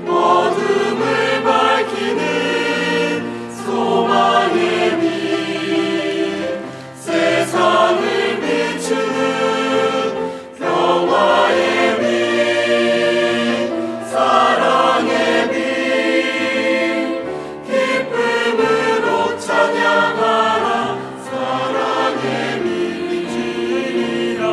어둠을 밝히는 소망의 빛, 세상을 비추는 평화의 빛, 사랑의 빛, 기쁨으로 찬양하라. 사랑의 빛이라.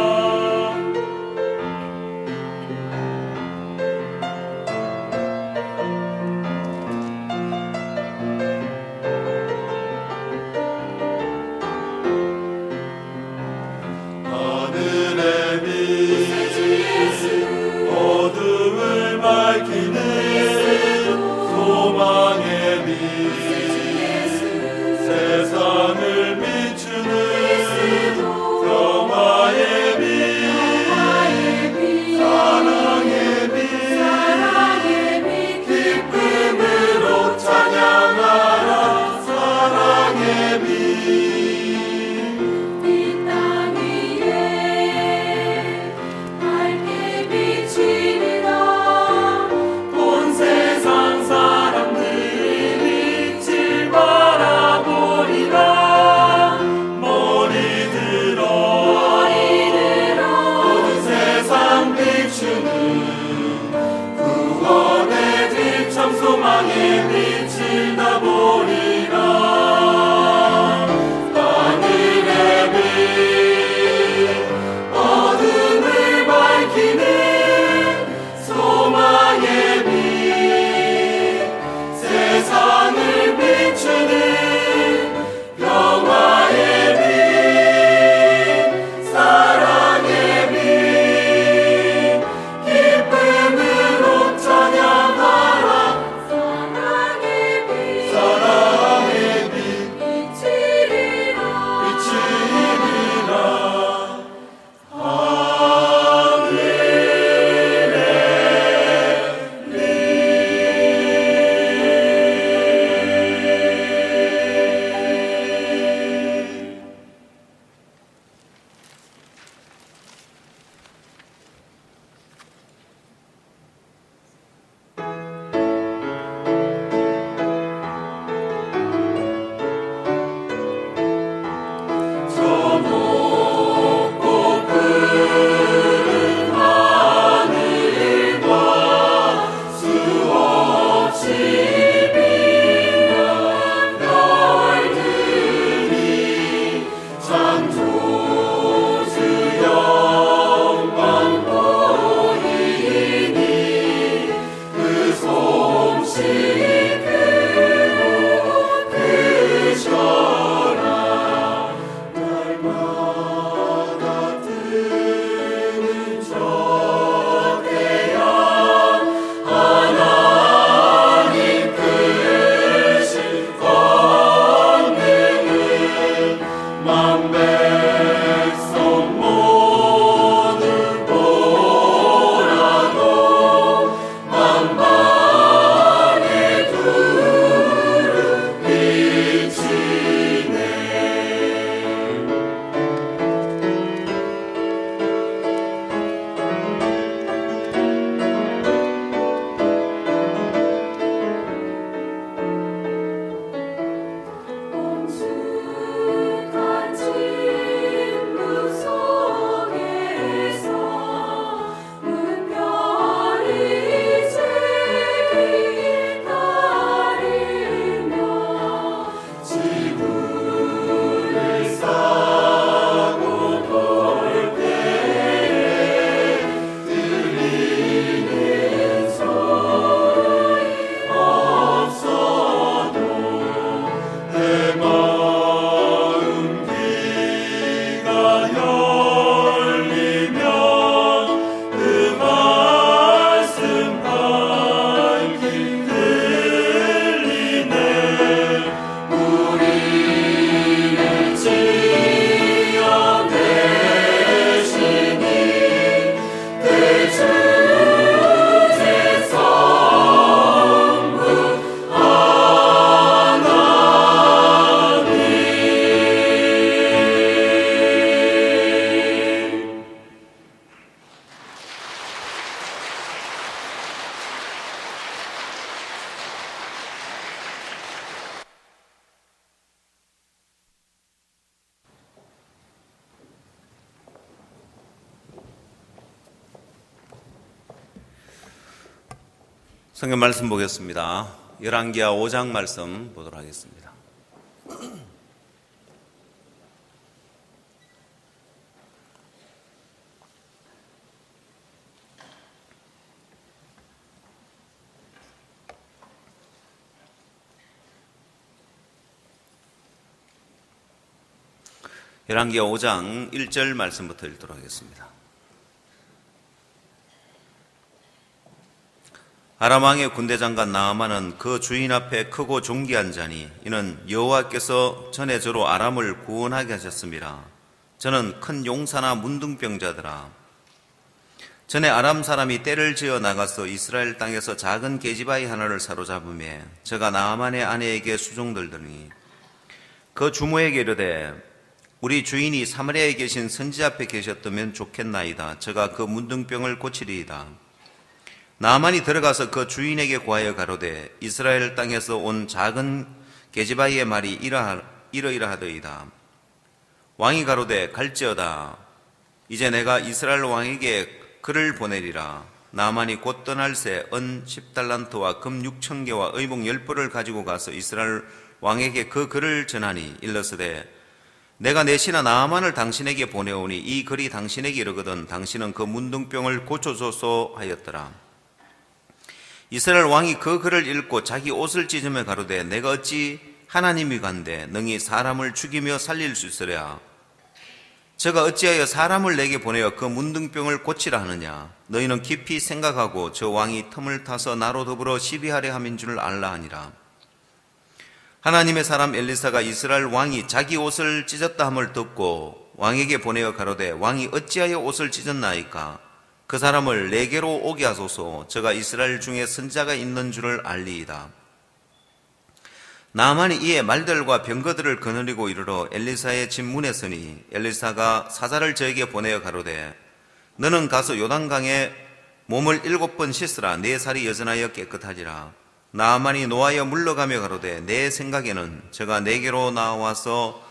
성경 말씀 보겠습니다. 열왕기하 5장 말씀 보도록 하겠습니다. 열왕기하 5장 1절 말씀부터 읽도록 하겠습니다. 아람 왕의 군대장관 나아만은 그 주인 앞에 크고 존귀한 자니 이는 여호와께서 전에 저로 아람을 구원하게 하셨습니다. 저는 큰 용사나 문둥병자더라. 전에 아람 사람이 떼를 지어 나가서 이스라엘 땅에서 작은 계집아이 하나를 사로잡으며 저가 나아만의 아내에게 수종들더니 그 주모에게 이르되 우리 주인이 사마리아에 계신 선지 앞에 계셨다면 좋겠나이다. 저가 그 문둥병을 고치리이다. 나아만이 들어가서 그 주인에게 고하여 가로되 이스라엘 땅에서 온 작은 계집아이의 말이 이러이러하더이다. 왕이 가로되 갈지어다. 이제 내가 이스라엘 왕에게 글을 보내리라. 나아만이 곧 떠날새 은 10달란트와 금 6,000개와 의복 10벌을 가지고 가서 이스라엘 왕에게 그 글을 전하니 일러스되 내가 내 신하 나아만을 당신에게 보내오니 이 글이 당신에게 이르거든 당신은 그 문둥병을 고쳐소서 하였더라. 이스라엘 왕이 그 글을 읽고 자기 옷을 찢으며 가로되 내가 어찌 하나님이 간데 능히 사람을 죽이며 살릴 수 있으랴. 저가 어찌하여 사람을 내게 보내어 그 문둥병을 고치라 하느냐. 너희는 깊이 생각하고 저 왕이 틈을 타서 나로 더불어 시비하려 함인 줄 알라 하니라. 하나님의 사람 엘리사가 이스라엘 왕이 자기 옷을 찢었다 함을 듣고 왕에게 보내어 가로되 왕이 어찌하여 옷을 찢었나이까. 그 사람을 내게로 오게 하소서. 저가 이스라엘 중에 선자가 있는 줄을 알리이다. 나아만이 이에 말들과 병거들을 거느리고 이르러 엘리사의 집 문에 서니 엘리사가 사자를 저에게 보내어 가로되 너는 가서 요단강에 몸을 7번 씻으라. 네 살이 여전하여 깨끗하리라. 나아만이 노하여 물러가며 가로되 내 생각에는 저가 내게로 나와서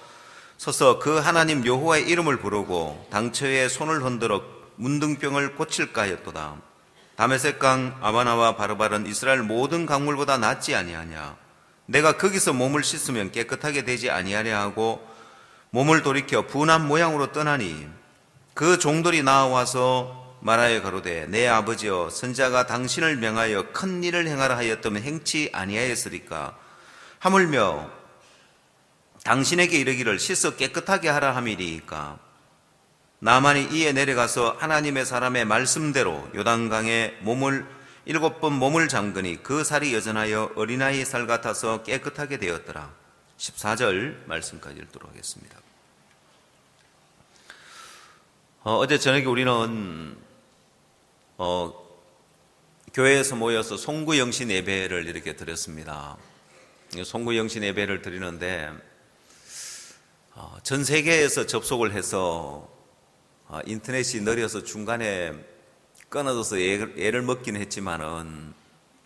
서서 그 하나님 여호와의 이름을 부르고 당처에 손을 흔들어 문둥병을 고칠까 하였도다. 다메섹강 아바나와 바르발은 이스라엘 모든 강물보다 낫지 아니하냐. 내가 거기서 몸을 씻으면 깨끗하게 되지 아니하냐 하고 몸을 돌이켜 분한 모양으로 떠나니 그 종들이 나와서 말하여 가로되 내 아버지여 선자가 당신을 명하여 큰 일을 행하라 하였다면 행치 아니하였으리까. 하물며 당신에게 이르기를 씻어 깨끗하게 하라 함이리이까. 나아만이 이에 내려가서 하나님의 사람의 말씀대로 요단강에 7번 몸을 잠그니 그 살이 여전하여 어린아이 살 같아서 깨끗하게 되었더라. 14절 말씀까지 읽도록 하겠습니다. 어제 저녁에 우리는 교회에서 모여서 송구영신 예배를 이렇게 드렸습니다. 송구영신 예배를 드리는데 전 세계에서 접속을 해서 인터넷이 느려서 중간에 끊어져서 애를 먹긴 했지만은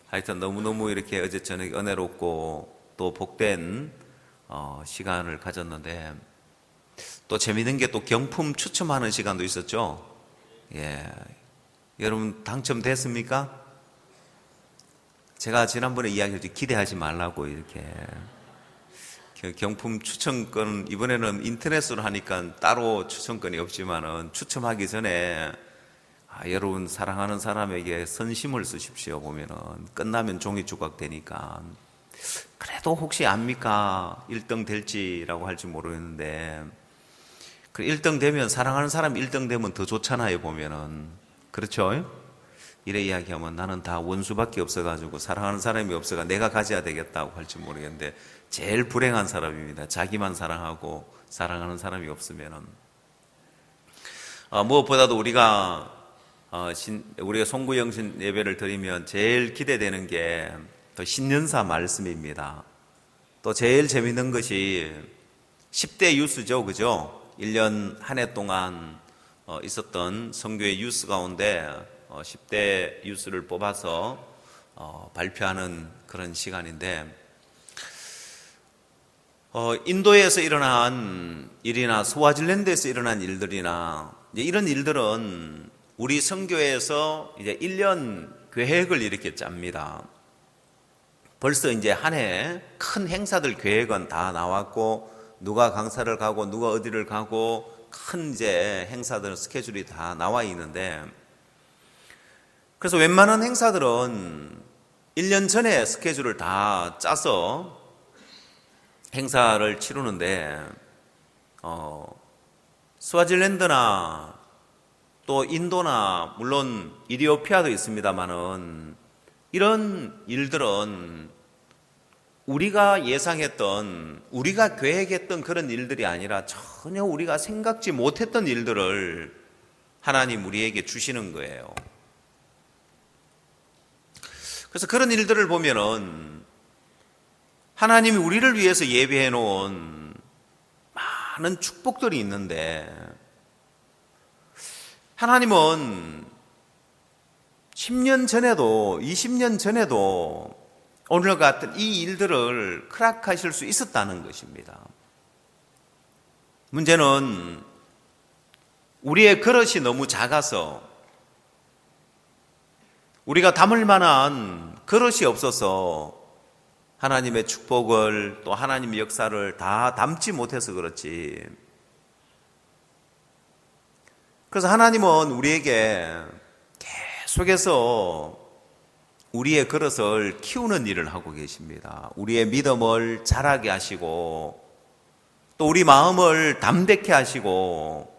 하여튼 너무너무 이렇게 어제 저녁에 은혜롭고 또 복된 시간을 가졌는데 또 재미있는 게 또 경품 추첨하는 시간도 있었죠. 예, 여러분 당첨됐습니까? 제가 지난번에 이야기했죠. 기대하지 말라고 이렇게. 경품 추첨권 이번에는 인터넷으로 하니까 따로 추첨권이 없지만은 추첨하기 전에 여러분 사랑하는 사람에게 선심을 쓰십시오. 보면은 끝나면 종이 조각 되니까 그래도 혹시 압니까? 1등 될지라고 할지 모르겠는데 그 1등 되면 사랑하는 사람 1등 되면 더 좋잖아요. 보면은 그렇죠? 이래 이야기하면 나는 다 원수밖에 없어가지고 사랑하는 사람이 없어가 내가 가져야 되겠다고 할지 모르겠는데 제일 불행한 사람입니다. 자기만 사랑하고 사랑하는 사람이 없으면은 무엇보다도 우리가 송구영신 예배를 드리면 제일 기대되는 게 또 신년사 말씀입니다. 또 제일 재밌는 것이 10대 유스죠, 그죠? 1년 한 해 동안 있었던 성교의 유스 가운데 10대 유스를 뽑아서 발표하는 그런 시간인데 인도에서 일어난 일이나 스와질랜드에서 일어난 일들이나 이런 일들은 우리 선교에서 이제 1년 계획을 이렇게 짭니다. 벌써 이제 한 해 큰 행사들 계획은 다 나왔고, 누가 강사를 가고 누가 어디를 가고 큰 이제 행사들 스케줄이 다 나와 있는데, 그래서 웬만한 행사들은 1년 전에 스케줄을 다 짜서 행사를 치르는데, 스와질랜드나 또 인도나 물론 이디오피아도 있습니다만은, 이런 일들은 우리가 예상했던, 우리가 계획했던 그런 일들이 아니라 전혀 우리가 생각지 못했던 일들을 하나님 우리에게 주시는 거예요. 그래서 그런 일들을 보면은 하나님이 우리를 위해서 예비해 놓은 많은 축복들이 있는데, 하나님은 10년 전에도 20년 전에도 오늘 같은 이 일들을 허락하실 수 있었다는 것입니다. 문제는 우리의 그릇이 너무 작아서, 우리가 담을 만한 그릇이 없어서 하나님의 축복을, 또 하나님의 역사를 다 담지 못해서 그렇지. 그래서 하나님은 우리에게 계속해서 우리의 그릇을 키우는 일을 하고 계십니다. 우리의 믿음을 자라게 하시고, 또 우리 마음을 담대케 하시고,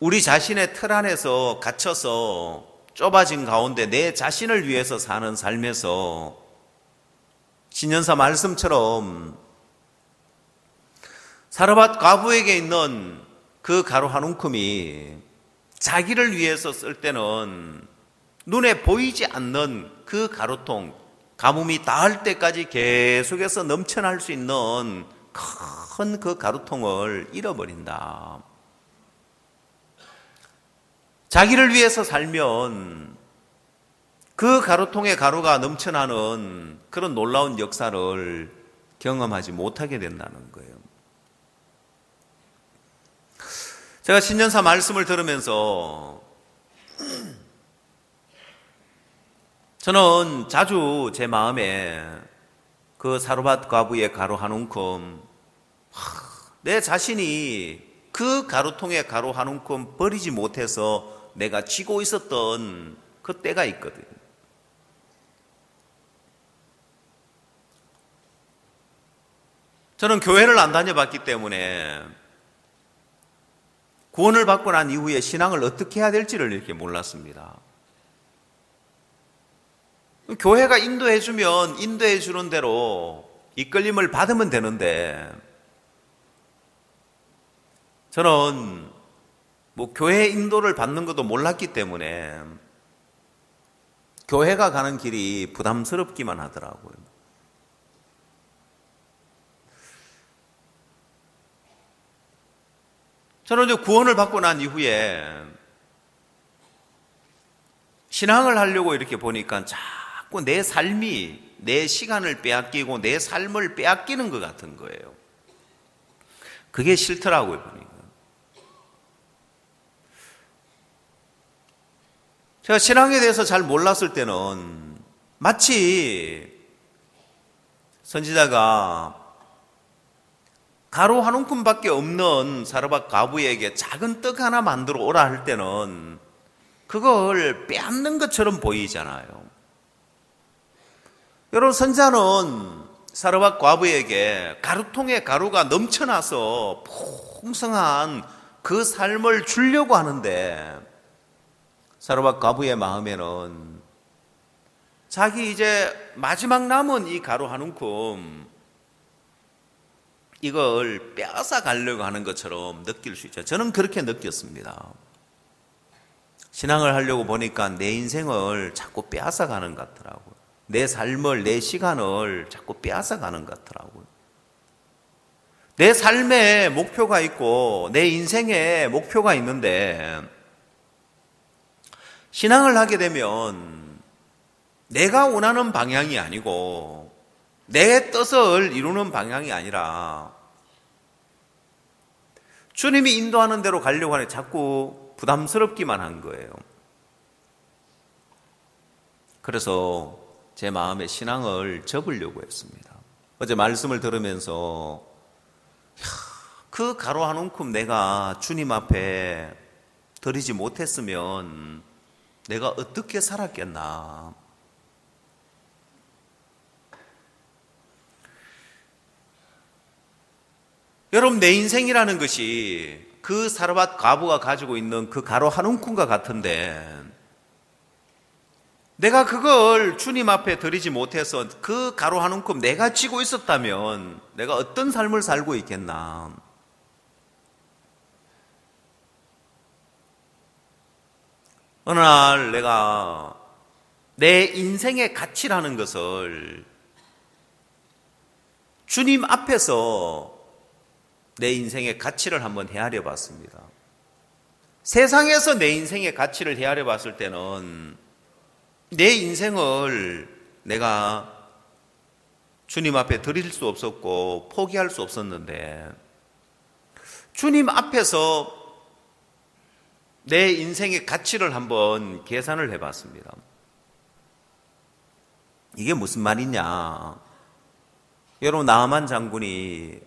우리 자신의 틀 안에서 갇혀서 좁아진 가운데 내 자신을 위해서 사는 삶에서 신년사 말씀처럼 사르밧 과부에게 있는 그 가루 한 움큼이 자기를 위해서 쓸 때는 눈에 보이지 않는 그 가루통, 가뭄이 닿을 때까지 계속해서 넘쳐날 수 있는 큰 그 가루통을 잃어버린다. 자기를 위해서 살면 그 가루통에 가루가 넘쳐나는 그런 놀라운 역사를 경험하지 못하게 된다는 거예요. 제가 신년사 말씀을 들으면서 저는 자주 제 마음에 그 사르밧 과부의 가루 한 움큼, 내 자신이 그 가루통에 가루 한 움큼 버리지 못해서 내가 쥐고 있었던 그 때가 있거든요. 저는 교회를 안 다녀봤기 때문에 구원을 받고 난 이후에 신앙을 어떻게 해야 될지를 이렇게 몰랐습니다. 교회가 인도해주면 인도해주는 대로 이끌림을 받으면 되는데, 저는 교회 인도를 받는 것도 몰랐기 때문에 교회가 가는 길이 부담스럽기만 하더라고요. 저는 이제 구원을 받고 난 이후에 신앙을 하려고 이렇게 보니까 자꾸 내 삶이 내 시간을 빼앗기고 내 삶을 빼앗기는 것 같은 거예요. 그게 싫더라고요, 보니까. 제가 신앙에 대해서 잘 몰랐을 때는 마치 선지자가 가루 한 움큼밖에 없는 사르밧 과부에게 작은 떡 하나 만들어 오라 할 때는 그걸 빼앗는 것처럼 보이잖아요. 여러분, 선지자는 사르밧 과부에게 가루통에 가루가 넘쳐나서 풍성한 그 삶을 주려고 하는데, 사르밧 과부의 마음에는 자기 이제 마지막 남은 이 가루 한 움큼 이걸 빼앗아 가려고 하는 것처럼 느낄 수 있죠. 저는 그렇게 느꼈습니다. 신앙을 하려고 보니까 내 인생을 자꾸 빼앗아 가는 것 같더라고요. 내 삶을, 내 시간을 자꾸 빼앗아 가는 것 같더라고요. 내 삶에 목표가 있고 내 인생에 목표가 있는데, 신앙을 하게 되면 내가 원하는 방향이 아니고 내 뜻을 이루는 방향이 아니라 주님이 인도하는 대로 가려고 하니 자꾸 부담스럽기만 한 거예요. 그래서 제 마음에 신앙을 접으려고 했습니다. 어제 말씀을 들으면서 그 가로 한 움큼 내가 주님 앞에 드리지 못했으면 내가 어떻게 살았겠나. 여러분, 내 인생이라는 것이 그 사르밧 과부가 가지고 있는 그 가로 한 움큼과 같은데, 내가 그걸 주님 앞에 드리지 못해서 그 가로 한 움큼 내가 쥐고 있었다면 내가 어떤 삶을 살고 있겠나. 어느 날 내가 내 인생의 가치라는 것을 주님 앞에서 내 인생의 가치를 한번 헤아려 봤습니다. 세상에서 내 인생의 가치를 헤아려 봤을 때는 내 인생을 내가 주님 앞에 드릴 수 없었고 포기할 수 없었는데, 주님 앞에서 내 인생의 가치를 한번 계산을 해봤습니다. 이게 무슨 말이냐? 여러분, 나아만 장군의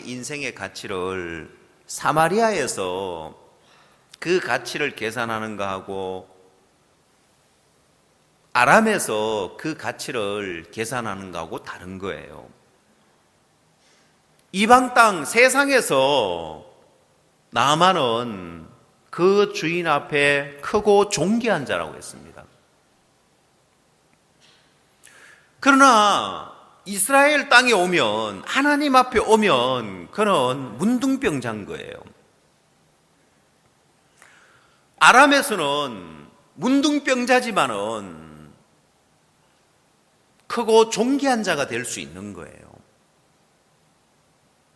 인생의 가치를 사마리아에서 그 가치를 계산하는 거하고 아람에서 그 가치를 계산하는 거하고 다른 거예요. 이방 땅 세상에서 나아만은 그 주인 앞에 크고 존귀한 자라고 했습니다. 그러나 이스라엘 땅에 오면, 하나님 앞에 오면 그는 문둥병자인 거예요. 아람에서는 문둥병자지만은 크고 존귀한 자가 될 수 있는 거예요.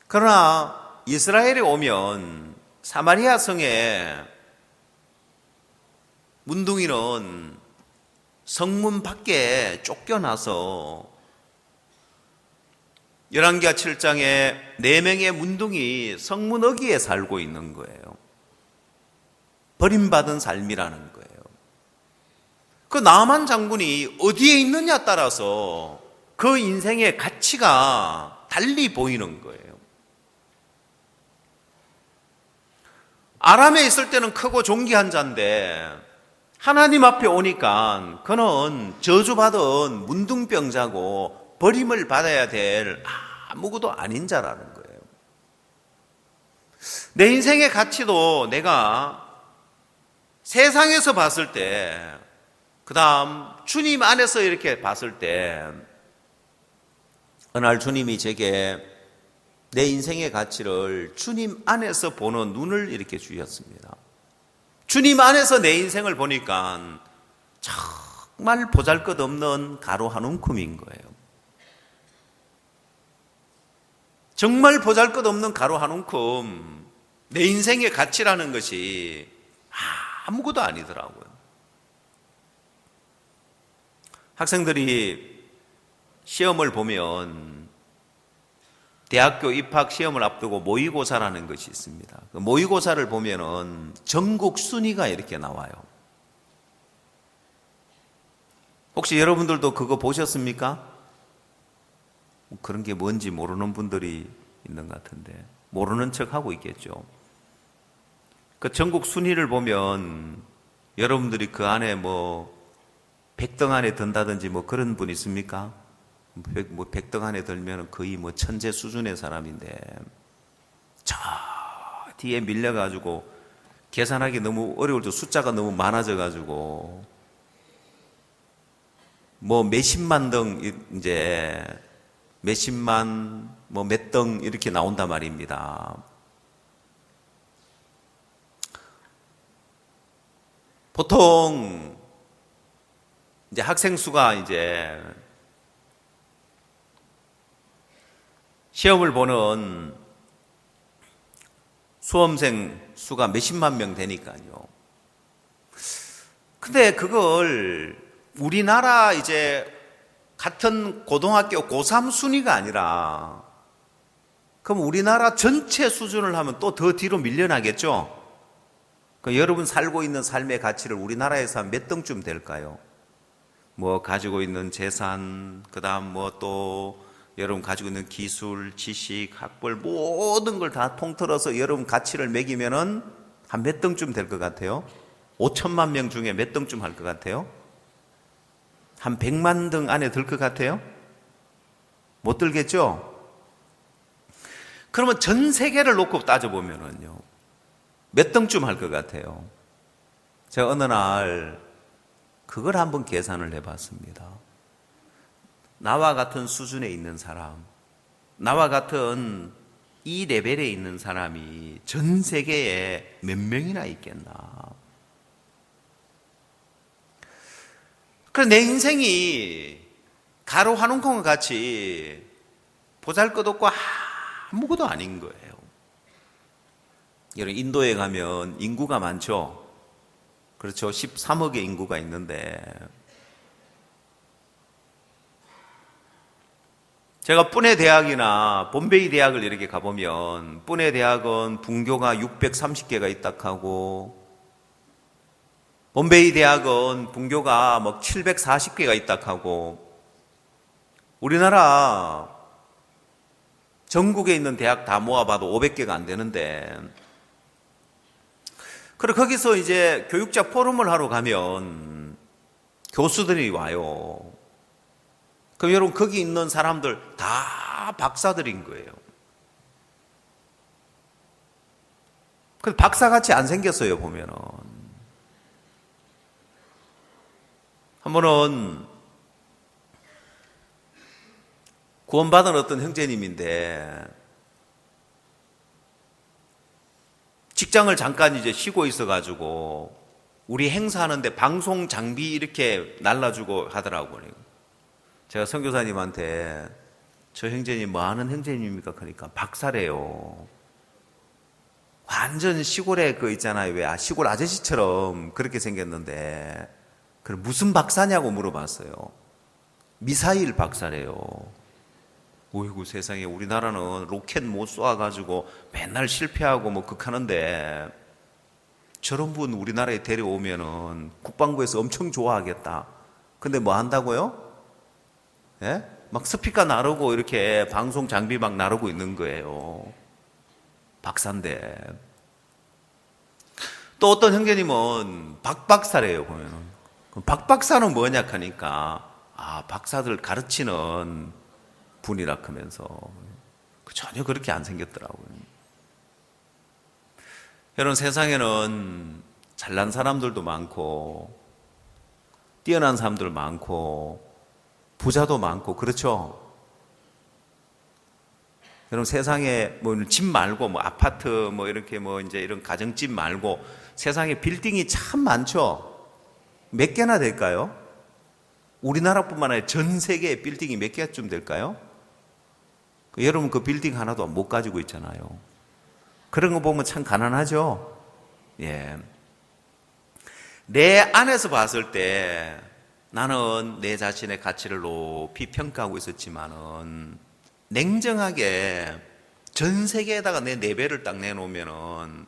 그러나 이스라엘에 오면 사마리아 성에 문둥이는 성문 밖에 쫓겨나서 열왕기하 7장에 4명의 문둥이 성문 어귀에 살고 있는 거예요. 버림받은 삶이라는 거예요. 그 나아만 장군이 어디에 있느냐에 따라서 그 인생의 가치가 달리 보이는 거예요. 아람에 있을 때는 크고 존귀한 자인데 하나님 앞에 오니까 그는 저주받은 문둥병자고 버림을 받아야 될 아무것도 아닌 자라는 거예요. 내 인생의 가치도 내가 세상에서 봤을 때, 그 다음 주님 안에서 이렇게 봤을 때, 어느 날 주님이 제게 내 인생의 가치를 주님 안에서 보는 눈을 이렇게 주셨습니다. 주님 안에서 내 인생을 보니까 정말 보잘것없는 가로 한 움큼인 거예요. 정말 보잘것없는 가로 한 움큼 내 인생의 가치라는 것이 아무것도 아니더라고요. 학생들이 시험을 보면 대학교 입학 시험을 앞두고 모의고사라는 것이 있습니다. 그 모의고사를 보면은 전국 순위가 이렇게 나와요. 혹시 여러분들도 그거 보셨습니까? 그런 게 뭔지 모르는 분들이 있는 것 같은데, 모르는 척 하고 있겠죠. 그 전국 순위를 보면 여러분들이 그 안에 뭐 100등 안에 든다든지 뭐 그런 분 있습니까? 100등 안에 들면 거의 뭐 천재 수준의 사람인데, 저 뒤에 밀려가지고 계산하기 너무 어려울 때 숫자가 너무 많아져가지고 뭐 몇십만 등, 이제 몇십만 뭐 몇 등 이렇게 나온단 말입니다. 보통 이제 학생 수가 이제 시험을 보는 수험생 수가 몇십만 명 되니까요. 근데 그걸 우리나라 이제 같은 고등학교 고3 순위가 아니라, 그럼 우리나라 전체 수준을 하면 또 더 뒤로 밀려나겠죠? 여러분 살고 있는 삶의 가치를 우리나라에서 몇 등쯤 될까요? 뭐 가지고 있는 재산, 그 다음 뭐 또 여러분 가지고 있는 기술, 지식, 학벌 모든 걸 다 통틀어서 여러분 가치를 매기면은 한 몇 등쯤 될 것 같아요? 5천만 명 중에 몇 등쯤 할 것 같아요? 한 100만 등 안에 들 것 같아요? 못 들겠죠? 그러면 전 세계를 놓고 따져보면은요, 몇 등쯤 할 것 같아요? 제가 어느 날 그걸 한번 계산을 해봤습니다. 나와 같은 수준에 있는 사람, 나와 같은 이 레벨에 있는 사람이 전 세계에 몇 명이나 있겠나. 그래, 내 인생이 가루 한 움큼과 같이 보잘것없고 아무것도 아닌 거예요. 여러분, 인도에 가면 인구가 많죠? 그렇죠. 13억의 인구가 있는데, 제가 푸네 대학이나 bombe이 대학을 이렇게 가보면, 푸네 대학은 분교가 630개가 있다 하고, bombe이 대학은 분교가 뭐 740개가 있다 하고, 우리나라 전국에 있는 대학 다 모아봐도 500개가 안 되는데, 그래, 거기서 이제 교육자 포럼을 하러 가면 교수들이 와요. 그럼 여러분, 거기 있는 사람들 다 박사들인 거예요. 근데 박사같이 안 생겼어요, 보면은. 한 번은 구원받은 어떤 형제님인데, 직장을 잠깐 이제 쉬고 있어가지고, 우리 행사하는데 방송 장비 이렇게 날라주고 하더라고요. 제가 선교사님한테, 저 형제님 뭐 하는 형제님입니까? 그러니까 박사래요. 완전 시골에 그 있잖아요. 왜 시골 아저씨처럼 그렇게 생겼는데, 그럼 무슨 박사냐고 물어봤어요. 미사일 박사래요. 어이구, 세상에, 우리나라는 로켓 못 쏘아가지고 맨날 실패하고 뭐 극하는데, 저런 분 우리나라에 데려오면은 국방부에서 엄청 좋아하겠다. 근데 뭐 한다고요? 예? 막 스피커 나르고 이렇게 방송 장비 막 나르고 있는 거예요. 박사인데. 또 어떤 형제님은 박박사래요, 보면은. 그럼 박박사는 뭐냐 하니까, 박사들 가르치는 분이라 하면서 전혀 그렇게 안 생겼더라고요. 여러분, 세상에는 잘난 사람들도 많고 뛰어난 사람들 많고 부자도 많고, 그렇죠? 여러분, 세상에 뭐 집 말고 뭐 아파트 뭐 이렇게 뭐 이제 이런 가정집 말고 세상에 빌딩이 참 많죠? 몇 개나 될까요? 우리나라뿐만 아니라 전 세계의 빌딩이 몇 개쯤 될까요? 여러분, 그 빌딩 하나도 못 가지고 있잖아요. 그런 거 보면 참 가난하죠? 예. 내 안에서 봤을 때 나는 내 자신의 가치를 높이 평가하고 있었지만은, 냉정하게 전 세계에다가 내 레벨을 딱 내놓으면은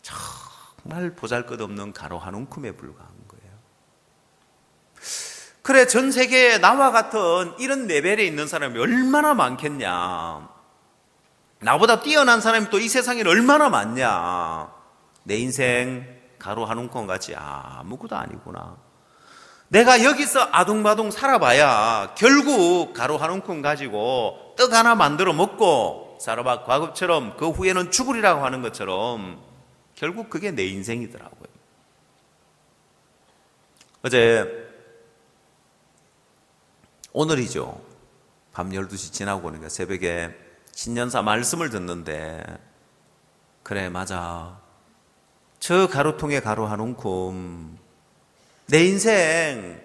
정말 보잘것없는 가루 한 움큼에 불과한 거예요. 그래, 전 세계에 나와 같은 이런 레벨에 있는 사람이 얼마나 많겠냐. 나보다 뛰어난 사람이 또 이 세상에 얼마나 많냐. 내 인생 가루 한 움큼 같이 아무것도 아니구나. 내가 여기서 아둥바둥 살아봐야 결국 가루 한 움큼 가지고 떡 하나 만들어 먹고 사르밧 과급처럼 그 후에는 죽으리라고 하는 것처럼 결국 그게 내 인생이더라고요. 오늘이죠. 밤 12시 지나고 오니까 새벽에 신년사 말씀을 듣는데, 그래, 맞아. 저 가루통에 가루 한 움큼, 내 인생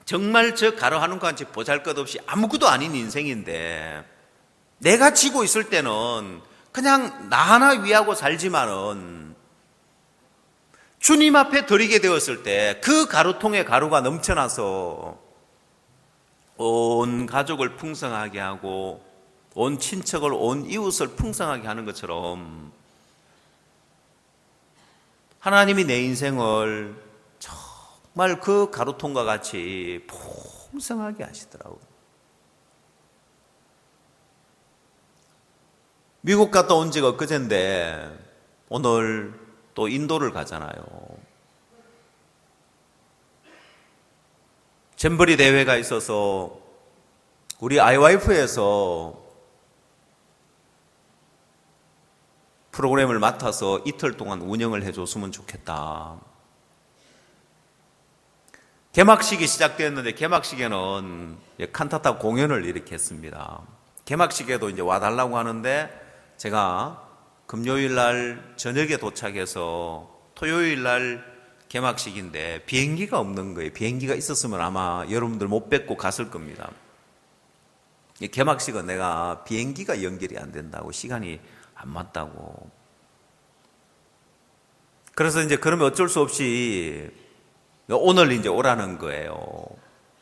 정말 저 가루 한 움큼같이 보잘것없이 아무것도 아닌 인생인데, 내가 지고 있을 때는 그냥 나 하나 위하고 살지만은 주님 앞에 드리게 되었을 때 그 가루통에 가루가 넘쳐나서 온 가족을 풍성하게 하고 온 친척을, 온 이웃을 풍성하게 하는 것처럼 하나님이 내 인생을 정말 그 가루통과 같이 풍성하게 하시더라고요. 미국 갔다 온 지가 엊그제인데 오늘 또 인도를 가잖아요. 잼버리 대회가 있어서 우리 IYF에서 프로그램을 맡아서 이틀 동안 운영을 해줬으면 좋겠다. 개막식이 시작되었는데 개막식에는 칸타타 공연을 이렇게 했습니다. 개막식에도 이제 와달라고 하는데 제가 금요일 날 저녁에 도착해서 토요일 날 개막식인데 비행기가 없는 거예요. 비행기가 있었으면 아마 여러분들 못 뵙고 갔을 겁니다. 이 개막식은 내가 비행기가 연결이 안 된다고, 시간이 안 맞다고. 그래서 이제 그러면 어쩔 수 없이 오늘 이제 오라는 거예요.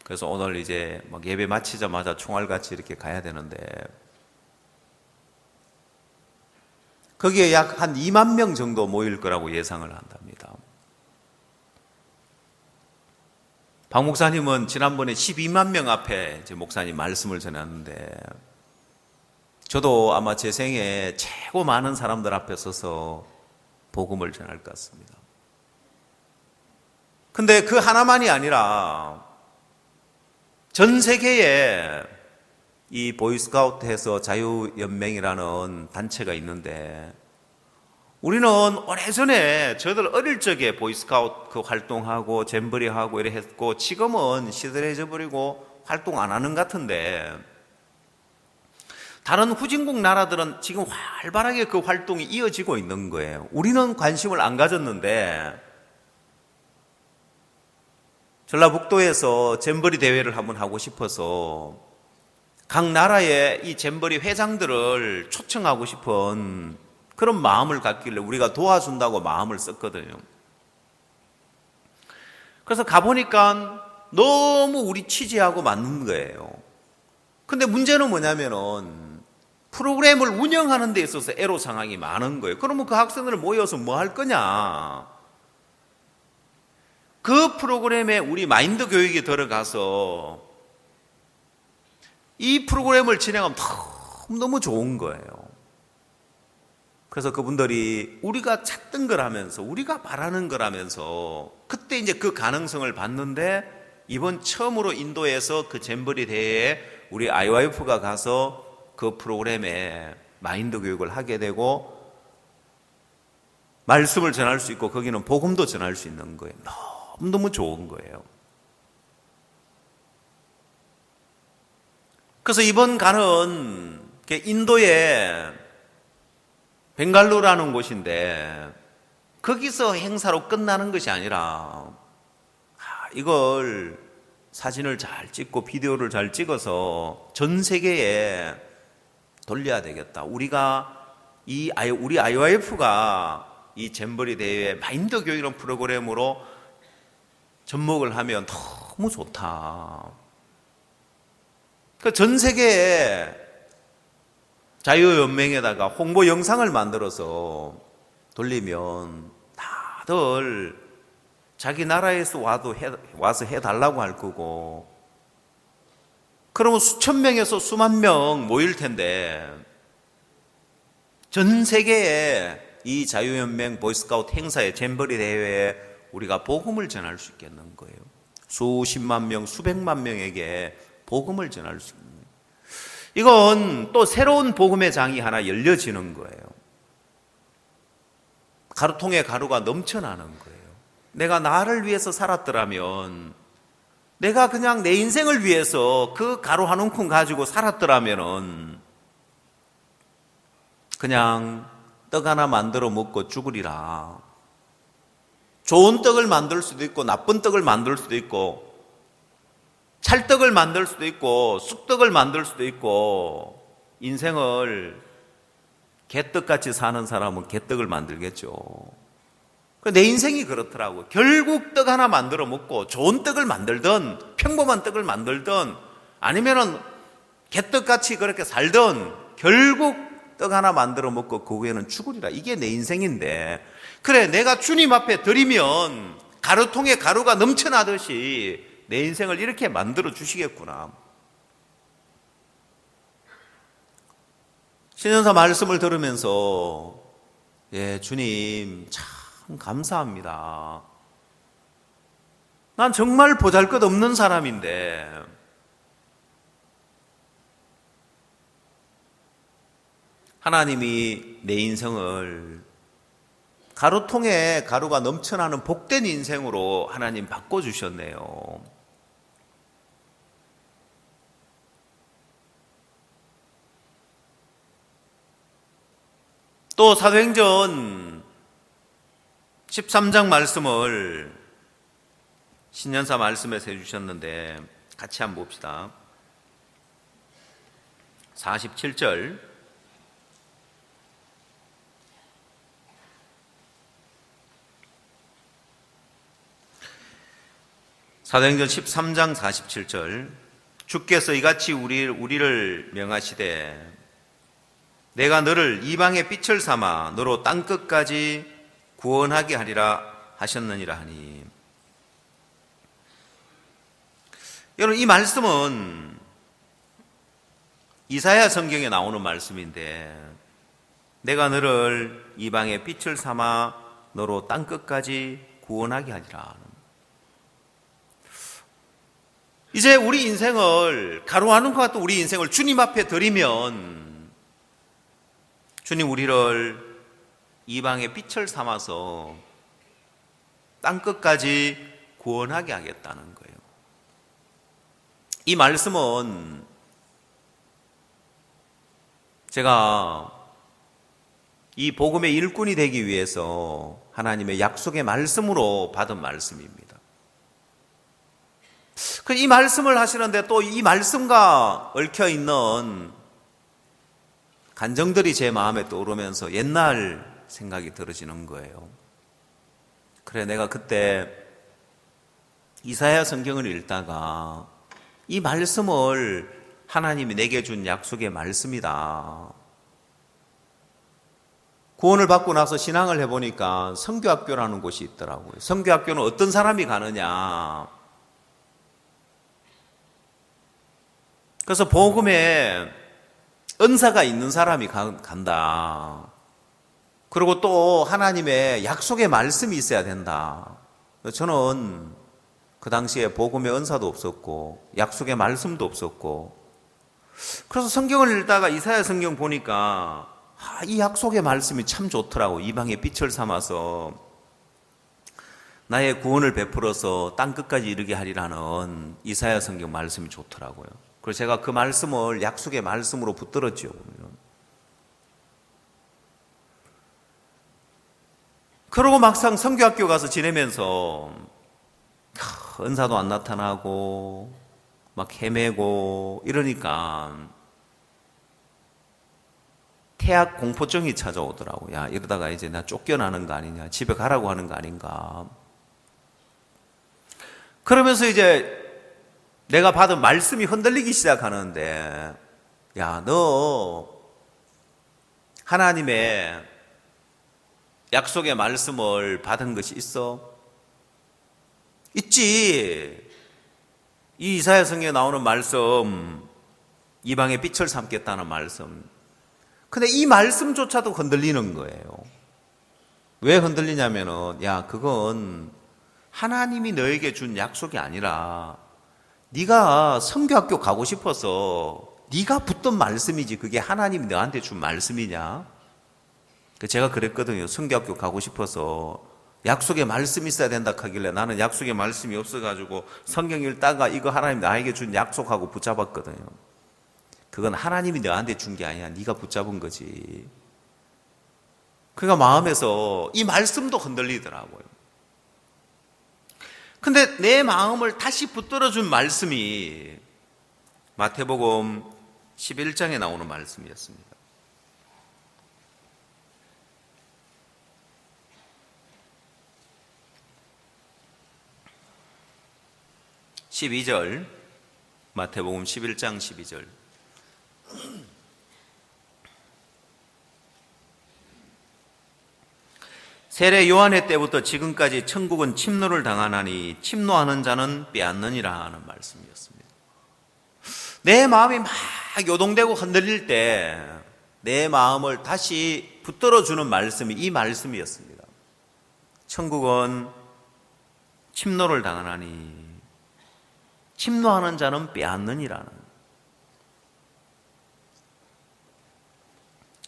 그래서 오늘 이제 막 예배 마치자마자 총알같이 이렇게 가야 되는데 거기에 약 한 2만 명 정도 모일 거라고 예상을 한답니다. 박 목사님은 지난번에 12만 명 앞에 제 목사님 말씀을 전했는데 저도 아마 제 생에 최고 많은 사람들 앞에 서서 복음을 전할 것 같습니다. 근데 그 하나만이 아니라 전 세계에 이 보이스카우트에서 자유연맹이라는 단체가 있는데 우리는 오래전에 저들 어릴 적에 보이스카우트 그 활동하고 잼버리하고 이래 했고 지금은 시들해져 버리고 활동 안 하는 것 같은데 다른 후진국 나라들은 지금 활발하게 그 활동이 이어지고 있는 거예요. 우리는 관심을 안 가졌는데 전라북도에서 잼버리 대회를 한번 하고 싶어서 각 나라의 이 잼버리 회장들을 초청하고 싶은 그런 마음을 갖길래 우리가 도와준다고 마음을 썼거든요. 그래서 가보니까 너무 우리 취지하고 맞는 거예요. 근데 문제는 뭐냐면은 프로그램을 운영하는 데 있어서 애로사항이 많은 거예요. 그러면 그 학생들을 모여서 뭐 할 거냐? 그 프로그램에 우리 마인드 교육이 들어가서 이 프로그램을 진행하면 너무 좋은 거예요. 그래서 그분들이 우리가 찾던 거라면서 우리가 바라는 거라면서 그때 이제 그 가능성을 봤는데 이번 처음으로 인도에서 그 잼버리 대회에 우리 IYF가 가서 그 프로그램에 마인드 교육을 하게 되고 말씀을 전할 수 있고 거기는 복음도 전할 수 있는 거예요. 너무 좋은 거예요. 그래서 이번 가는 인도의 벵갈루라는 곳인데 거기서 행사로 끝나는 것이 아니라 이걸 사진을 잘 찍고 비디오를 잘 찍어서 전 세계에 돌려야 되겠다. 우리 IYF가 이 잼버리 대회 마인드 교육이라는 프로그램으로 접목을 하면 너무 좋다. 그러니까 전 세계에 자유연맹에다가 홍보 영상을 만들어서 돌리면 다들 자기 나라에서 와서 해달라고 할 거고 그러면 수천 명에서 수만 명 모일 텐데 전 세계에 이 자유연맹 보이스카우트 행사의 잼버리 대회에 우리가 복음을 전할 수 있겠는 거예요. 수십만 명, 수백만 명에게 복음을 전할 수 있는 거예요. 이건 또 새로운 복음의 장이 하나 열려지는 거예요. 가루통에 가루가 넘쳐나는 거예요. 내가 나를 위해서 살았더라면, 내가 그냥 내 인생을 위해서 그 가루 한 움큼 가지고 살았더라면은 그냥 떡 하나 만들어 먹고 죽으리라. 좋은 떡을 만들 수도 있고 나쁜 떡을 만들 수도 있고 찰떡을 만들 수도 있고 쑥떡을 만들 수도 있고 인생을 개떡같이 사는 사람은 개떡을 만들겠죠. 내 인생이 그렇더라고요. 결국 떡 하나 만들어 먹고 좋은 떡을 만들든 평범한 떡을 만들든 아니면은 개떡같이 그렇게 살든 결국 떡 하나 만들어 먹고 그 후에는 죽으리라. 이게 내 인생인데 그래 내가 주님 앞에 드리면 가루통에 가루가 넘쳐나듯이 내 인생을 이렇게 만들어 주시겠구나. 신년사 말씀을 들으면서 주님 참 감사합니다. 난 정말 보잘것없는 사람인데 하나님이 내 인생을 가루통에 가루가 넘쳐나는 복된 인생으로 하나님 바꿔주셨네요. 또 사도행전 13장 말씀을 신년사 말씀에서 해주셨는데 같이 한번 봅시다. 47절 사도행전 13장 47절 주께서 이같이 우리를 명하시되 내가 너를 이방의 빛을 삼아 너로 땅끝까지 구원하게 하리라 하셨느니라 하니. 여러분, 이 말씀은 이사야 성경에 나오는 말씀인데 내가 너를 이방의 빛을 삼아 너로 땅끝까지 구원하게 하리라. 이제 우리 인생을 가루하는 것 같은 우리 인생을 주님 앞에 드리면 주님 우리를 이방의 빛을 삼아서 땅끝까지 구원하게 하겠다는 거예요. 이 말씀은 제가 이 복음의 일꾼이 되기 위해서 하나님의 약속의 말씀으로 받은 말씀입니다. 이 말씀을 하시는데 또 이 말씀과 얽혀 있는 간정들이 제 마음에 떠오르면서 옛날 생각이 들어지는 거예요. 그래, 내가 그때 이사야 성경을 읽다가 이 말씀을 하나님이 내게 준 약속의 말씀이다. 구원을 받고 나서 신앙을 해보니까 선교학교라는 곳이 있더라고요. 선교학교는 어떤 사람이 가느냐. 그래서 복음에 은사가 있는 사람이 간다. 그리고 또 하나님의 약속의 말씀이 있어야 된다. 저는 그 당시에 복음의 은사도 없었고 약속의 말씀도 없었고 그래서 성경을 읽다가 이사야 성경 보니까 이 약속의 말씀이 참 좋더라고. 이방의 빛을 삼아서 나의 구원을 베풀어서 땅끝까지 이르게 하리라는 이사야 성경 말씀이 좋더라고요. 그래서 제가 그 말씀을 약속의 말씀으로 붙들었죠. 그러고 막상 선교학교 가서 지내면서 은사도 안 나타나고 막 헤매고 이러니까 태학 공포증이 찾아오더라고요. 야, 이러다가 이제 나 쫓겨나는 거 아니냐, 집에 가라고 하는 거 아닌가. 그러면서 이제 내가 받은 말씀이 흔들리기 시작하는데, 야, 너 하나님의 약속의 말씀을 받은 것이 있어? 있지. 이 이사야 성경에 나오는 말씀, 이방의 빛을 삼겠다는 말씀. 근데 이 말씀조차도 흔들리는 거예요. 왜 흔들리냐면은, 야, 그건 하나님이 너에게 준 약속이 아니라 네가 선교학교 가고 싶어서 네가 붙던 말씀이지 그게 하나님이 너한테 준 말씀이냐? 제가 그랬거든요. 선교학교 가고 싶어서 약속의 말씀이 있어야 된다 하길래 나는 약속의 말씀이 없어가지고 성경 읽다가 이거 하나님 나에게 준 약속하고 붙잡았거든요. 그건 하나님이 너한테 준 게 아니야. 네가 붙잡은 거지. 그러니까 마음에서 이 말씀도 흔들리더라고요. 근데 내 마음을 다시 붙들어준 말씀이 마태복음 11장에 나오는 말씀이었습니다. 12절, 마태복음 11장 12절. 세례 요한의 때부터 지금까지 천국은 침노를 당하나니 침노하는 자는 빼앗느니라 하는 말씀이었습니다. 내 마음이 막 요동되고 흔들릴 때 내 마음을 다시 붙들어주는 말씀이 이 말씀이었습니다. 천국은 침노를 당하나니 침노하는 자는 빼앗느니라는.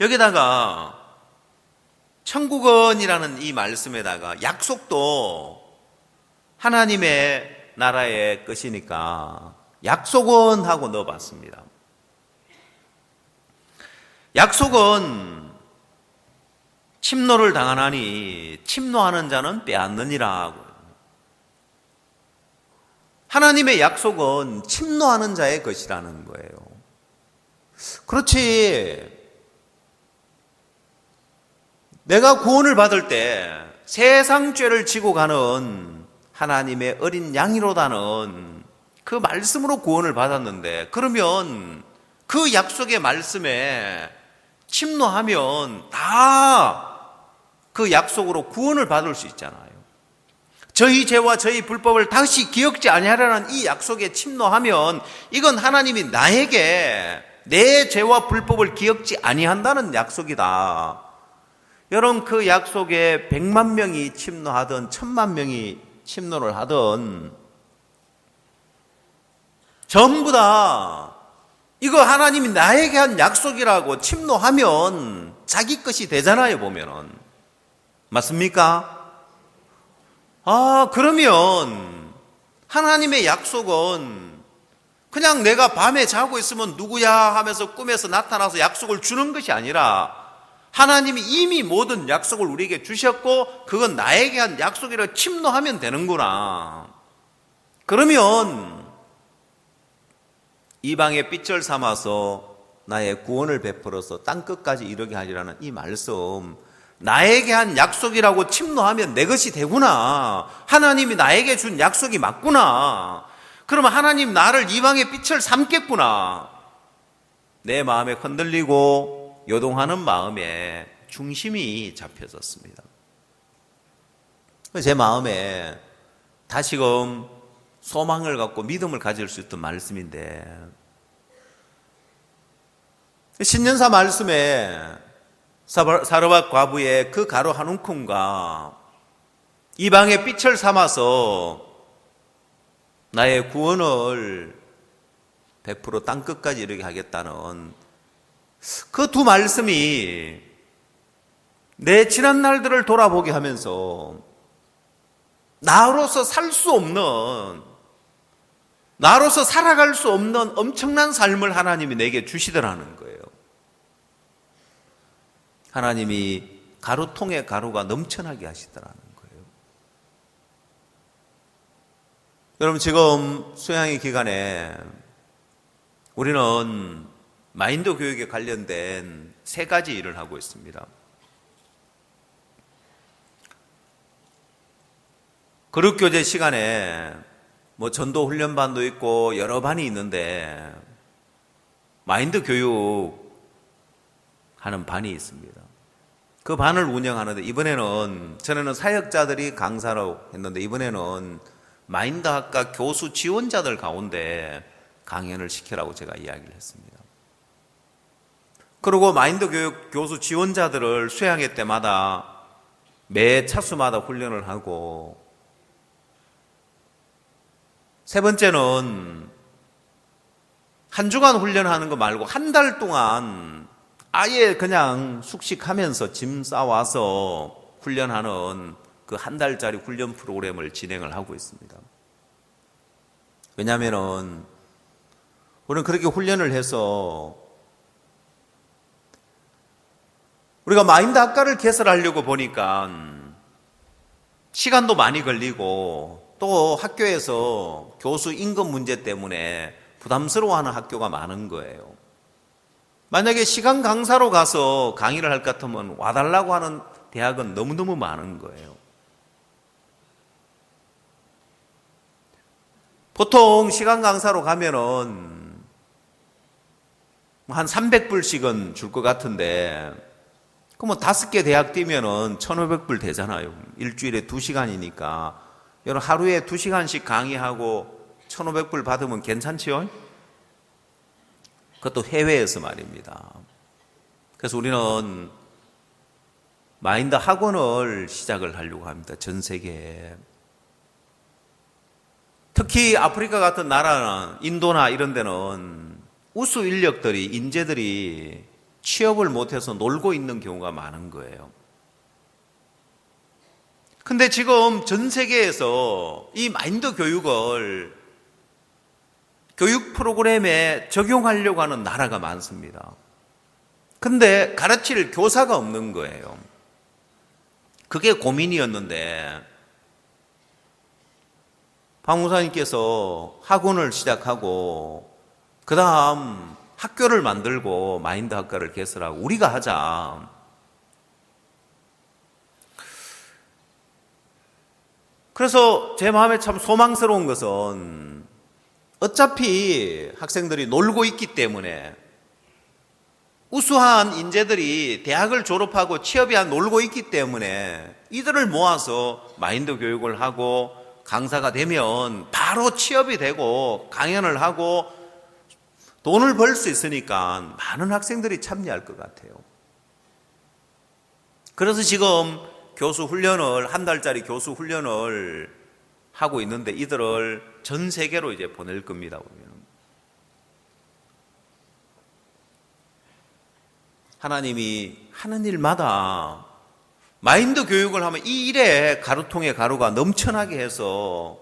여기다가 천국은이라는 이 말씀에다가 약속도 하나님의 나라의 것이니까 약속은 하고 넣어봤습니다. 약속은 침노를 당하나니 침노하는 자는 빼앗느니라. 하나님의 약속은 침노하는 자의 것이라는 거예요. 그렇지. 내가 구원을 받을 때 세상 죄를 지고 가는 하나님의 어린 양이로다는 그 말씀으로 구원을 받았는데, 그러면 그 약속의 말씀에 침노하면 다 그 약속으로 구원을 받을 수 있잖아요. 저희 죄와 저희 불법을 다시 기억지 아니하라는 이 약속에 침노하면 이건 하나님이 나에게 내 죄와 불법을 기억지 아니한다는 약속이다. 여러분, 그 약속에 100만 명이 침노하든 1000만 명이 침노를 하든 전부 다 이거 하나님이 나에게 한 약속이라고 침노하면 자기 것이 되잖아요, 보면은. 맞습니까? 그러면 하나님의 약속은 그냥 내가 밤에 자고 있으면 누구야 하면서 꿈에서 나타나서 약속을 주는 것이 아니라 하나님이 이미 모든 약속을 우리에게 주셨고 그건 나에게 한 약속이라고 침노하면 되는구나. 그러면 이방의 삐쩔 삼아서 나의 구원을 베풀어서 땅끝까지 이르게 하리라는 이 말씀, 나에게 한 약속이라고 침노하면 내 것이 되구나. 하나님이 나에게 준 약속이 맞구나. 그러면 하나님 나를 이방의 삐쩔 삼겠구나. 내 마음에 흔들리고 요동하는 마음에 중심이 잡혀졌습니다. 제 마음에 다시금 소망을 갖고 믿음을 가질 수 있던 말씀인데, 신년사 말씀에 사르밧 과부의 그 가루 한 움큼과 이방의 삐철 삼아서 나의 구원을 100% 땅끝까지 이르게 하겠다는 그 두 말씀이 내 지난 날들을 돌아보게 하면서 나로서 살 수 없는, 나로서 살아갈 수 없는 엄청난 삶을 하나님이 내게 주시더라는 거예요. 하나님이 가루통에 가루가 넘쳐나게 하시더라는 거예요. 여러분, 지금 수양의 기간에 우리는 마인드 교육에 관련된 3가지 일을 하고 있습니다. 그룹교제 시간에 전도 훈련반도 있고 여러 반이 있는데 마인드 교육 하는 반이 있습니다. 그 반을 운영하는데 이번에는, 전에는 사역자들이 강사로 했는데 이번에는 마인드학과 교수 지원자들 가운데 강연을 시키라고 제가 이야기를 했습니다. 그리고 마인드 교육 교수 지원자들을 수양회 때마다 매 차수마다 훈련을 하고, 3번째는 한 주간 훈련하는 거 말고 한 달 동안 아예 그냥 숙식하면서 짐 싸와서 훈련하는 그 한 달짜리 훈련 프로그램을 진행을 하고 있습니다. 왜냐하면 우리는 그렇게 훈련을 해서 우리가 마인드 학과를 개설하려고 보니까 시간도 많이 걸리고 또 학교에서 교수 임금 문제 때문에 부담스러워하는 학교가 많은 거예요. 만약에 시간 강사로 가서 강의를 할 것 같으면 와달라고 하는 대학은 너무너무 많은 거예요. 보통 시간 강사로 가면은 한 300불씩은 줄 것 같은데 그럼 5개 대학 뛰면은 1,500불 되잖아요. 일주일에 2시간이니까. 여러분 하루에 2시간씩 강의하고 1,500불 받으면 괜찮지요? 그것도 해외에서 말입니다. 그래서 우리는 마인드 학원을 시작을 하려고 합니다. 전 세계에. 특히 아프리카 같은 나라는 인도나 이런 데는 우수 인력들이 인재들이 취업을 못해서 놀고 있는 경우가 많은 거예요. 근데 지금 전 세계에서 이 마인드 교육을 교육 프로그램에 적용하려고 하는 나라가 많습니다. 근데 가르칠 교사가 없는 거예요. 그게 고민이었는데 박 목사님께서 학원을 시작하고 그 다음 학교를 만들고 마인드 학과를 개설하고 우리가 하자. 그래서 제 마음에 참 소망스러운 것은 어차피 학생들이 놀고 있기 때문에 우수한 인재들이 대학을 졸업하고 취업이 안 놀고 있기 때문에 이들을 모아서 마인드 교육을 하고 강사가 되면 바로 취업이 되고 강연을 하고 돈을 벌 수 있으니까 많은 학생들이 참여할 것 같아요. 그래서 지금 교수 훈련을 한 달짜리 교수 훈련을 하고 있는데 이들을 전 세계로 이제 보낼 겁니다. 하나님이 하는 일마다 마인드 교육을 하면 이 일에 가루통에 가루가 넘쳐나게 해서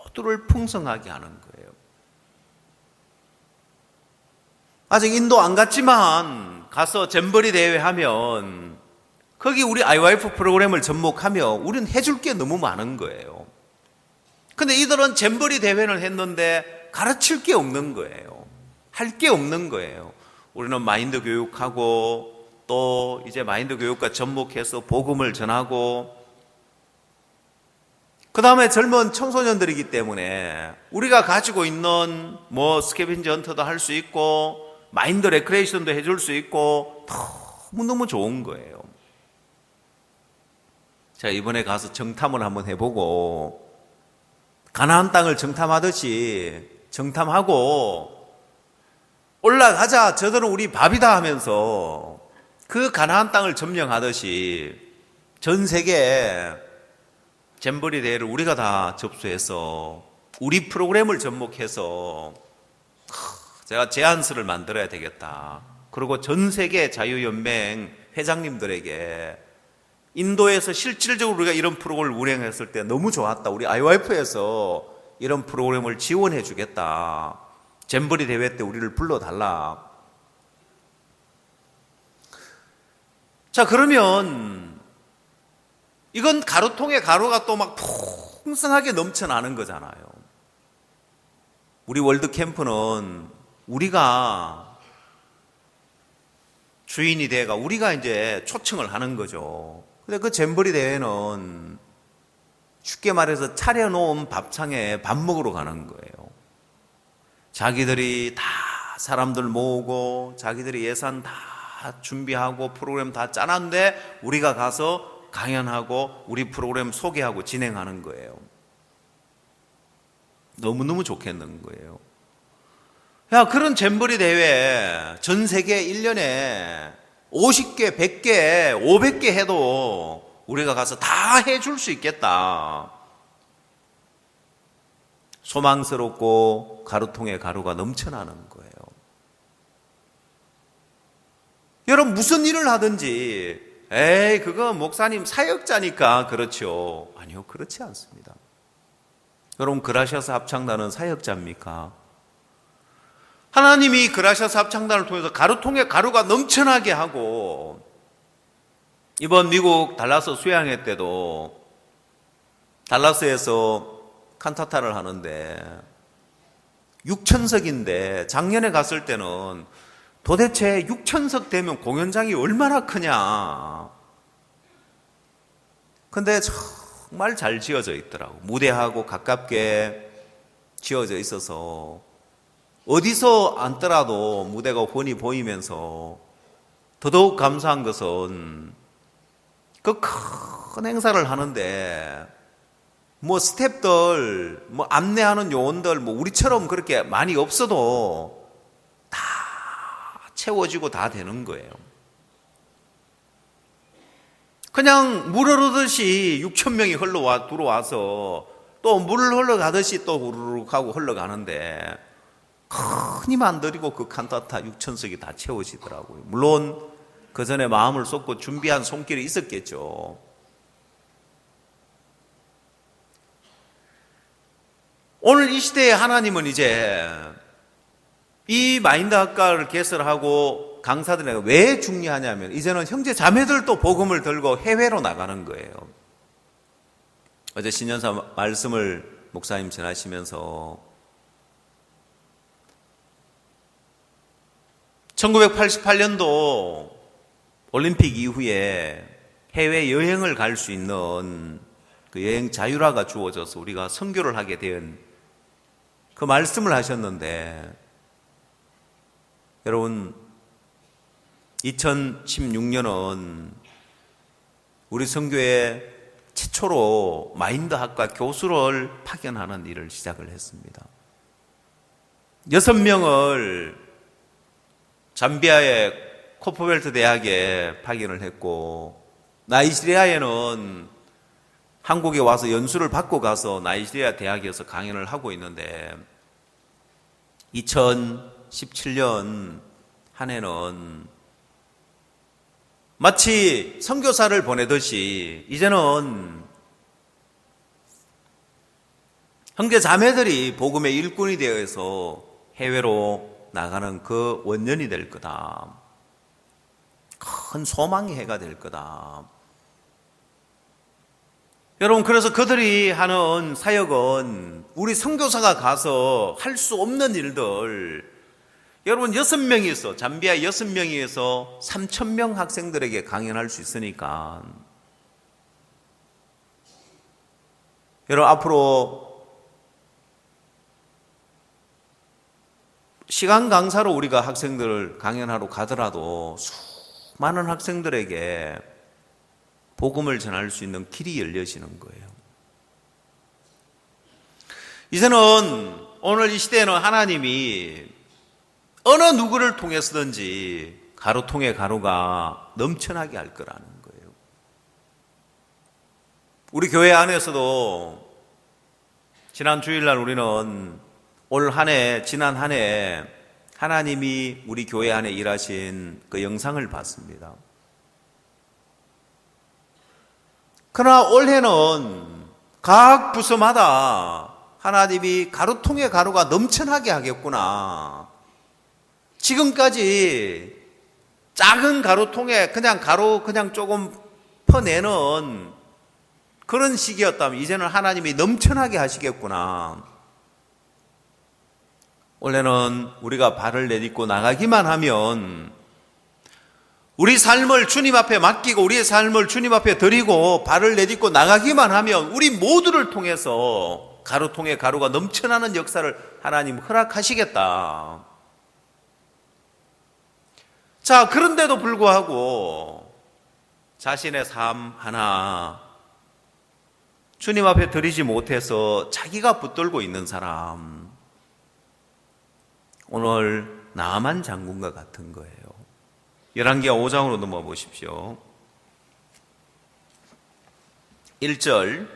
모두를 풍성하게 하는 거예요. 아직 인도 안 갔지만 가서 잼버리 대회 하면 거기 우리 IYF 프로그램을 접목하면 우리는 해줄 게 너무 많은 거예요. 근데 이들은 잼버리 대회를 했는데 가르칠 게 없는 거예요. 할 게 없는 거예요. 우리는 마인드 교육하고 또 이제 마인드 교육과 접목해서 복음을 전하고 그 다음에 젊은 청소년들이기 때문에 우리가 가지고 있는 스캐빈저 헌터도 할 수 있고 마인드 레크레이션도 해줄 수 있고 너무너무 좋은 거예요. 자, 이번에 가서 정탐을 한번 해보고 가나안 땅을 정탐하듯이 정탐하고 올라가자 저들은 우리 밥이다 하면서 그 가나안 땅을 점령하듯이 전 세계에 잼버리 대회를 우리가 다 접수해서 우리 프로그램을 접목해서 제가 제안서를 만들어야 되겠다. 그리고 전 세계 자유연맹 회장님들에게 인도에서 실질적으로 우리가 이런 프로그램을 운영했을 때 너무 좋았다. 우리 IYF에서 이런 프로그램을 지원해 주겠다. 잼버리 대회 때 우리를 불러달라. 자, 그러면 이건 가루통에 가루가 또 막 풍성하게 넘쳐나는 거잖아요. 우리 월드 캠프는 우리가 주인이 돼가 우리가 이제 초청을 하는 거죠. 근데 그 잼버리 대회는 쉽게 말해서 차려놓은 밥상에 밥 먹으러 가는 거예요. 자기들이 다 사람들 모으고 자기들이 예산 다 준비하고 프로그램 다 짜놨는데 우리가 가서 강연하고 우리 프로그램 소개하고 진행하는 거예요. 너무너무 좋겠는 거예요. 야, 그런 잼버리 대회 전 세계 1년에 50개, 100개, 500개 해도 우리가 가서 다 해줄 수 있겠다. 소망스럽고 가루통에 가루가 넘쳐나는 거예요. 여러분 무슨 일을 하든지 에이 그거 목사님 사역자니까 그렇죠. 아니요, 그렇지 않습니다. 여러분 그라시아스 합창단은 사역자입니까? 하나님이 그라시아스 합창단을 통해서 가루통에 가루가 넘쳐나게 하고 이번 미국 달라스 수양회 때도 달라스에서 칸타타를 하는데 6천석인데 작년에 갔을 때는 도대체 6천석 되면 공연장이 얼마나 크냐. 근데 정말 잘 지어져 있더라고. 무대하고 가깝게 지어져 있어서 어디서 앉더라도 무대가 훤히 보이면서 더더욱 감사한 것은 그 큰 행사를 하는데 뭐 스태프들, 뭐 안내하는 요원들, 뭐 우리처럼 그렇게 많이 없어도 다 채워지고 다 되는 거예요. 그냥 물 흐르듯이 6천 명이 들어와서 또 물 흘러가듯이 또 우르륵 하고 흘러가는데 큰 힘 안 들이고 그 칸타타 6천석이 다 채워지더라고요. 물론 그 전에 마음을 쏟고 준비한 손길이 있었겠죠. 오늘 이 시대에 하나님은 이제 이 마인드 학과를 개설하고 강사들에게 왜 중요하냐면 이제는 형제 자매들도 복음을 들고 해외로 나가는 거예요. 어제 신년사 말씀을 목사님 전하시면서 1988년도 올림픽 이후에 해외 여행을 갈 수 있는 그 여행 자율화가 주어져서 우리가 선교를 하게 된 그 말씀을 하셨는데, 여러분 2016년은 우리 선교회 최초로 마인드 학과 교수를 파견하는 일을 시작을 했습니다. 6명을 잠비아의 코프벨트 대학에 파견을 했고, 나이지리아에는 한국에 와서 연수를 받고 가서 나이지리아 대학에서 강연을 하고 있는데, 2017년 한 해는 마치 선교사를 보내듯이 이제는 형제 자매들이 복음의 일꾼이 되어서 해외로 나가는 그 원년이 될 거다. 큰 소망의 해가 될 거다. 여러분, 그래서 그들이 하는 사역은 우리 선교사가 가서 할 수 없는 일들, 여러분 6명이서 잠비아 6명이서 3,000명 학생들에게 강연할 수 있으니까, 여러분 앞으로 시간 강사로 우리가 학생들을 강연하러 가더라도 수많은 학생들에게 복음을 전할 수 있는 길이 열려지는 거예요. 이제는 오늘 이 시대에는 하나님이 어느 누구를 통해서든지 가루통에 가루가 넘쳐나게 할 거라는 거예요. 우리 교회 안에서도 지난 주일날 우리는 올 한 해, 지난 한 해 하나님이 우리 교회 안에 일하신 그 영상을 봤습니다. 그러나 올해는 각 부서마다 하나님이 가루통에 가루가 넘쳐나게 하겠구나. 지금까지 작은 가루통에 그냥 가루 그냥 조금 퍼내는 그런 시기였다면 이제는 하나님이 넘쳐나게 하시겠구나. 원래는 우리가 발을 내딛고 나가기만 하면, 우리 삶을 주님 앞에 맡기고 우리의 삶을 주님 앞에 드리고 발을 내딛고 나가기만 하면 우리 모두를 통해서 가루통에 가루가 넘쳐나는 역사를 하나님 허락하시겠다. 자, 그런데도 불구하고 자신의 삶 하나 주님 앞에 드리지 못해서 자기가 붙들고 있는 사람, 오늘 나만 장군과 같은 거예요. 열왕기하 5장으로 넘어가 보십시오. 1절,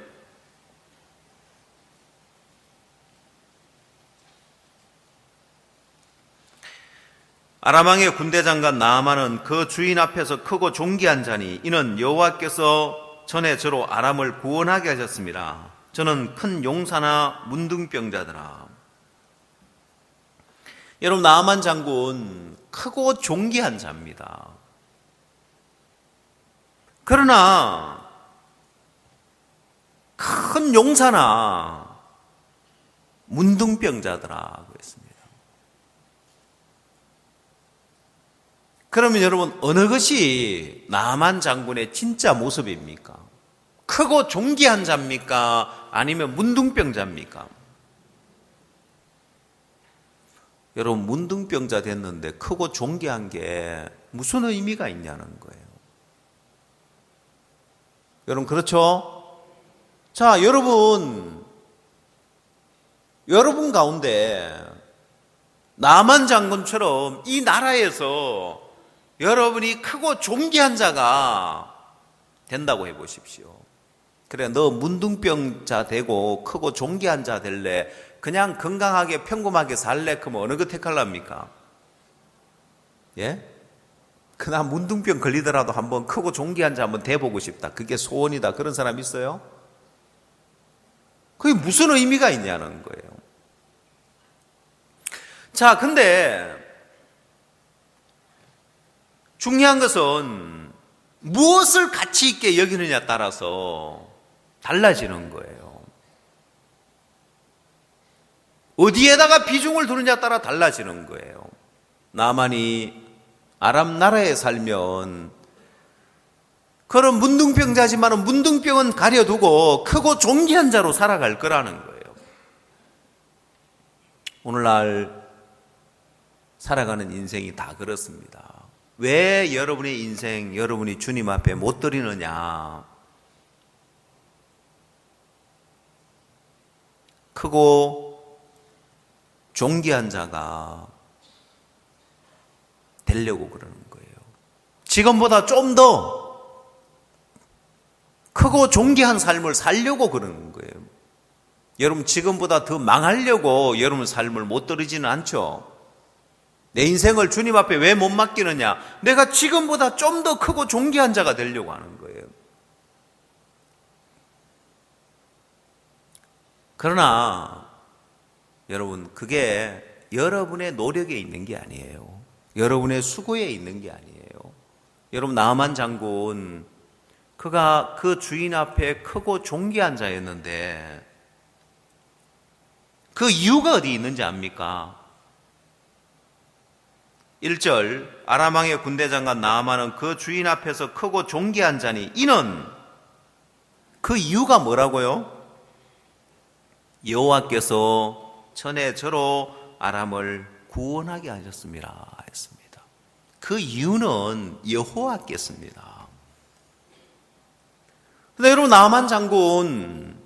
아람왕의 군대장관 나아만은 그 주인 앞에서 크고 존귀한 자니 이는 여호와께서 전에 저로 아람을 구원하게 하셨습니다. 저는 큰 용사나 문둥병자더라. 여러분, 나아만 장군 크고 존귀한 자입니다. 그러나 큰 용사나 문둥병자더라고 했습니다. 그러면 여러분, 어느 것이 나아만 장군의 진짜 모습입니까? 크고 존귀한 자입니까? 아니면 문둥병자입니까? 여러분 문둥병자 됐는데 크고 존귀한 게 무슨 의미가 있냐는 거예요. 여러분 그렇죠? 자, 여러분 가운데 나만 장군처럼 이 나라에서 여러분이 크고 존귀한 자가 된다고 해보십시오. 그래, 너 문둥병자 되고 크고 존귀한 자 될래? 그냥 건강하게 평범하게 살래? 그러면 어느 거 택할랍니까? 예? 그나 문둥병 걸리더라도 한번 크고 존귀한 자 한번 돼보고 싶다. 그게 소원이다. 그런 사람 있어요? 그게 무슨 의미가 있냐는 거예요. 자, 근데 중요한 것은 무엇을 가치 있게 여기느냐에 따라서 달라지는 거예요. 어디에다가 비중을 두느냐에 따라 달라지는 거예요. 나만이 아람 나라에 살면 그런 문둥병자지만 문둥병은 가려두고 크고 존귀한 자로 살아갈 거라는 거예요. 오늘날 살아가는 인생이 다 그렇습니다. 왜 여러분의 인생, 여러분이 주님 앞에 못 드리느냐? 크고 존귀한 자가 되려고 그러는 거예요. 지금보다 좀 더 크고 존귀한 삶을 살려고 그러는 거예요. 여러분 지금보다 더 망하려고 여러분 삶을 못 드리지는 않죠. 내 인생을 주님 앞에 왜 못 맡기느냐? 내가 지금보다 좀 더 크고 존귀한 자가 되려고 하는 거예요. 그러나 여러분 그게 여러분의 노력에 있는 게 아니에요. 여러분의 수고에 있는 게 아니에요. 여러분 나만 장군 그가 그 주인 앞에 크고 존귀한 자였는데 그 이유가 어디 있는지 압니까? 1절 아람 왕의 군대장관 나아만은 그 주인 앞에서 크고 존귀한 자니 이는 그 이유가 뭐라고요? 여호와께서 전에 저로 아람을 구원하게 하셨습니다 했습니다. 그 이유는 여호와께서입니다. 근데 여러분 나아만 장군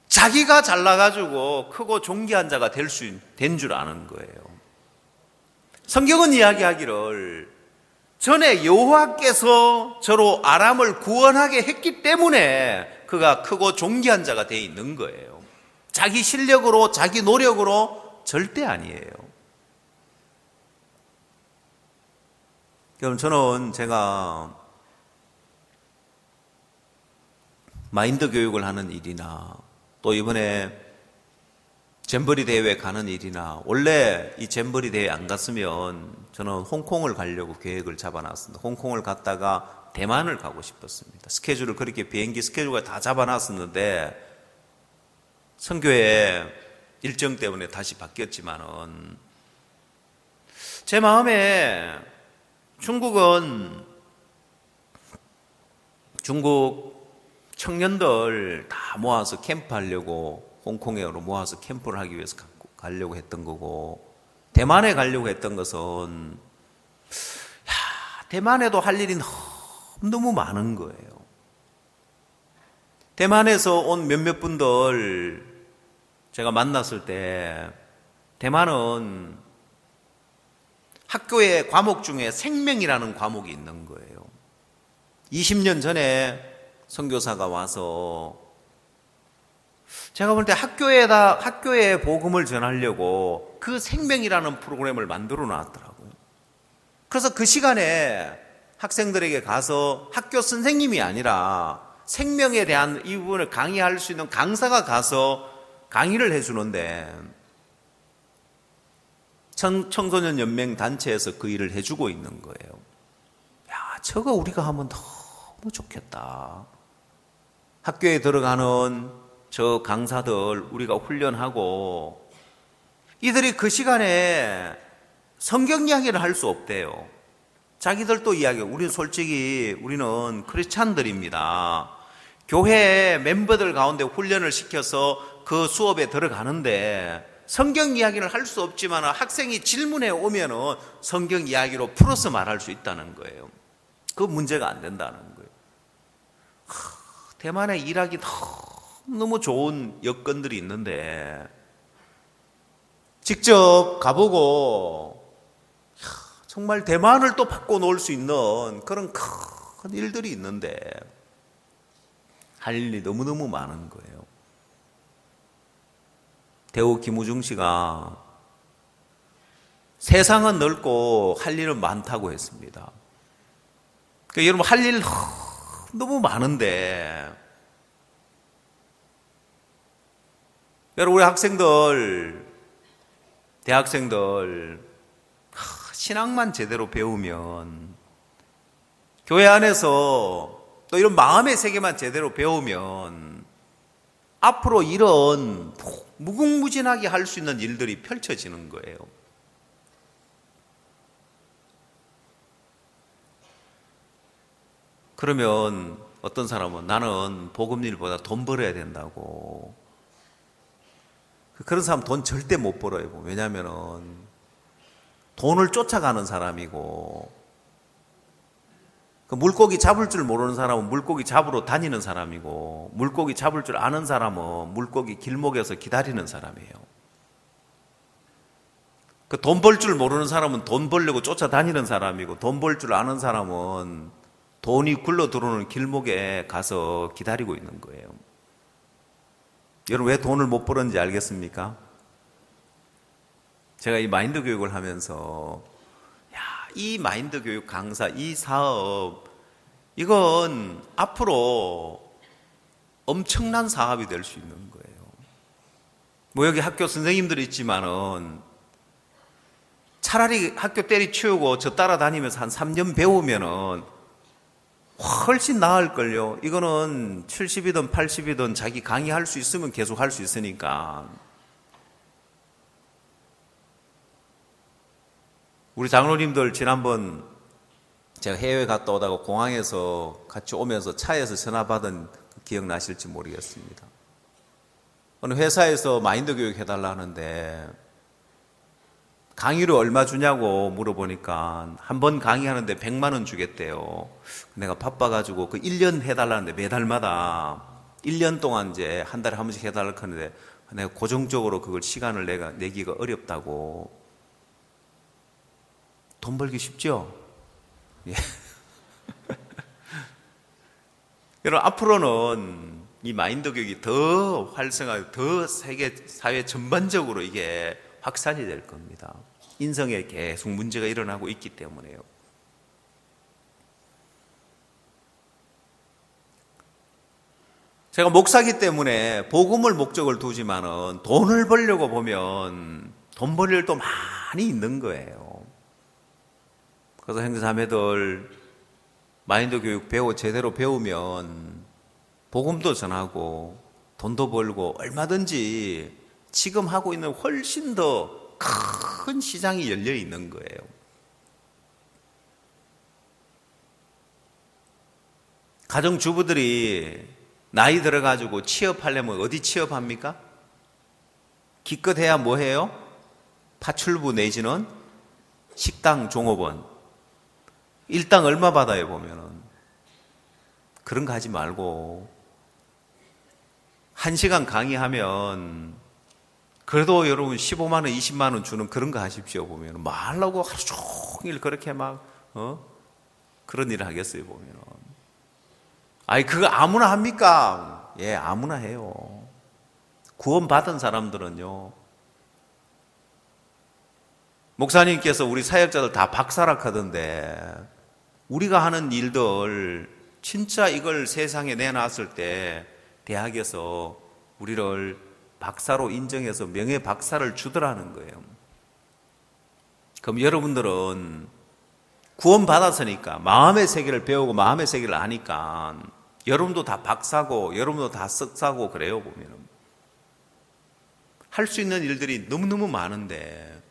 자기가 잘나가지고 크고 존귀한 자가 된 줄 아는 거예요. 성경은 이야기하기를 전에 여호와께서 저로 아람을 구원하게 했기 때문에 그가 크고 존귀한 자가 되어 있는 거예요. 자기 실력으로 자기 노력으로 절대 아니에요. 그럼 저는 제가 마인드 교육을 하는 일이나 또 이번에 잼버리 대회 가는 일이나 원래 이 잼버리 대회 안 갔으면 저는 홍콩을 가려고 계획을 잡아놨습니다. 홍콩을 갔다가 대만을 가고 싶었습니다. 스케줄을 그렇게 비행기 스케줄을 다 잡아놨었는데 선교회 일정 때문에 다시 바뀌었지만은 제 마음에 중국 청년들 다 모아서 캠프하려고 홍콩으로 모아서 캠프를 하기 위해서 가려고 했던 거고 대만에 가려고 했던 것은 대만에도 할 일이 너무 많은 거예요. 대만에서 온 몇몇 분들 제가 만났을 때 대만은 학교의 과목 중에 생명이라는 과목이 있는 거예요. 20년 전에 선교사가 와서 제가 볼 때 학교에 복음을 전하려고 그 생명이라는 프로그램을 만들어 놨더라고요. 그래서 그 시간에 학생들에게 가서 학교 선생님이 아니라 생명에 대한 이 부분을 강의할 수 있는 강사가 가서 강의를 해주는데 청소년 연맹 단체에서 그 일을 해주고 있는 거예요. 야, 저거 우리가 하면 너무 좋겠다. 학교에 들어가는 저 강사들 우리가 훈련하고 이들이 그 시간에 성경 이야기를 할 수 없대요. 자기들도 이야기해요. 우리는 크리스찬들입니다. 교회 멤버들 가운데 훈련을 시켜서 그 수업에 들어가는데 성경 이야기를 할 수 없지만 학생이 질문해 오면은 성경 이야기로 풀어서 말할 수 있다는 거예요. 그 문제가 안 된다는 거예요. 대만에 일하기 너무 좋은 여건들이 있는데 직접 가보고 정말 대만을 또 바꿔놓을 수 있는 그런 큰 일들이 있는데 할 일이 너무너무 많은 거예요. 대우 김우중 씨가 세상은 넓고 할 일은 많다고 했습니다. 그러니까 여러분 할 일 너무 많은데 여러분 우리 학생들 대학생들 신앙만 제대로 배우면 교회 안에서 또 이런 마음의 세계만 제대로 배우면 앞으로 이런 무궁무진하게 할 수 있는 일들이 펼쳐지는 거예요. 그러면 어떤 사람은 나는 복음 일보다 돈 벌어야 된다고. 그런 사람 돈 절대 못 벌어요. 왜냐하면 돈을 쫓아가는 사람이고 그 물고기 잡을 줄 모르는 사람은 물고기 잡으러 다니는 사람이고 물고기 잡을 줄 아는 사람은 물고기 길목에서 기다리는 사람이에요. 그 돈 벌 줄 모르는 사람은 돈 벌려고 쫓아다니는 사람이고 돈 벌 줄 아는 사람은 돈이 굴러 들어오는 길목에 가서 기다리고 있는 거예요. 여러분 왜 돈을 못 벌었는지 알겠습니까? 제가 이 마인드 교육을 하면서 이 마인드 교육 강사, 이 사업 이건 앞으로 엄청난 사업이 될 수 있는 거예요. 뭐 여기 학교 선생님들이 있지만은 차라리 학교 때리치우고 저 따라다니면서 한 3년 배우면은 훨씬 나을걸요. 이거는 70이든 80이든 자기 강의할 수 있으면 계속 할 수 있으니까. 우리 장로님들 지난번 제가 해외 갔다 오다가 공항에서 같이 오면서 차에서 전화 받은 기억나실지 모르겠습니다. 어느 회사에서 마인드 교육 해달라 하는데 강의료 얼마 주냐고 물어보니까 한 번 강의하는데 100만 원 주겠대요. 내가 바빠가지고 그 1년 해달라는데 매달마다 1년 동안 이제 한 달에 한 번씩 해달라고 하는데 내가 고정적으로 그걸 시간을 내기가 어렵다고. 돈 벌기 쉽죠? 예. 여러분 앞으로는 이 마인드 교육이 더 활성화되고 더 세계 사회 전반적으로 이게 확산이 될 겁니다. 인성에 계속 문제가 일어나고 있기 때문에요. 제가 목사기 때문에 복음을 목적을 두지만은 돈을 벌려고 보면 돈 벌 일도 많이 있는 거예요. 그래서 형제자매들 마인드 교육 제대로 배우면 복음도 전하고 돈도 벌고 얼마든지 지금 하고 있는 훨씬 더 큰 시장이 열려 있는 거예요. 가정주부들이 나이 들어가지고 취업하려면 어디 취업합니까? 기껏해야 뭐 해요? 파출부 내지는 식당 종업원. 일당 얼마 받아요 보면은. 그런 거 하지 말고 1시간 강의하면 그래도 여러분 15만 원, 20만 원 주는 그런 거 하십시오 보면. 뭐 하려고 하루 종일 그렇게 막 그런 일을 하겠어요 보면. 아니 그거 아무나 합니까? 예, 아무나 해요. 구원 받은 사람들은요. 목사님께서 우리 사역자들 다 박사라 하던데 우리가 하는 일들 진짜 이걸 세상에 내놨을 때 대학에서 우리를 박사로 인정해서 명예 박사를 주더라는 거예요. 그럼 여러분들은 구원 받았으니까 마음의 세계를 배우고 마음의 세계를 아니까 여러분도 다 박사고 여러분도 다 석사고 그래요 보면. 할 수 있는 일들이 너무너무 많은데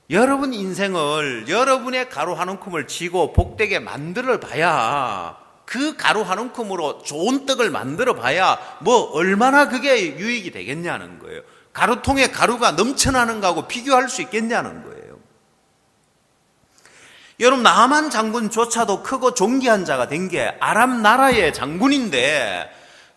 여러분 인생을 여러분의 가루 한 움큼을 쥐고 복되게 만들어 봐야 그 가루 한 움큼으로 좋은 떡을 만들어 봐야 뭐 얼마나 그게 유익이 되겠냐는 거예요. 가루통에 가루가 넘쳐나는 거하고 비교할 수 있겠냐는 거예요. 여러분, 나만 장군조차도 크고 존귀한 자가 된 게 아람 나라의 장군인데,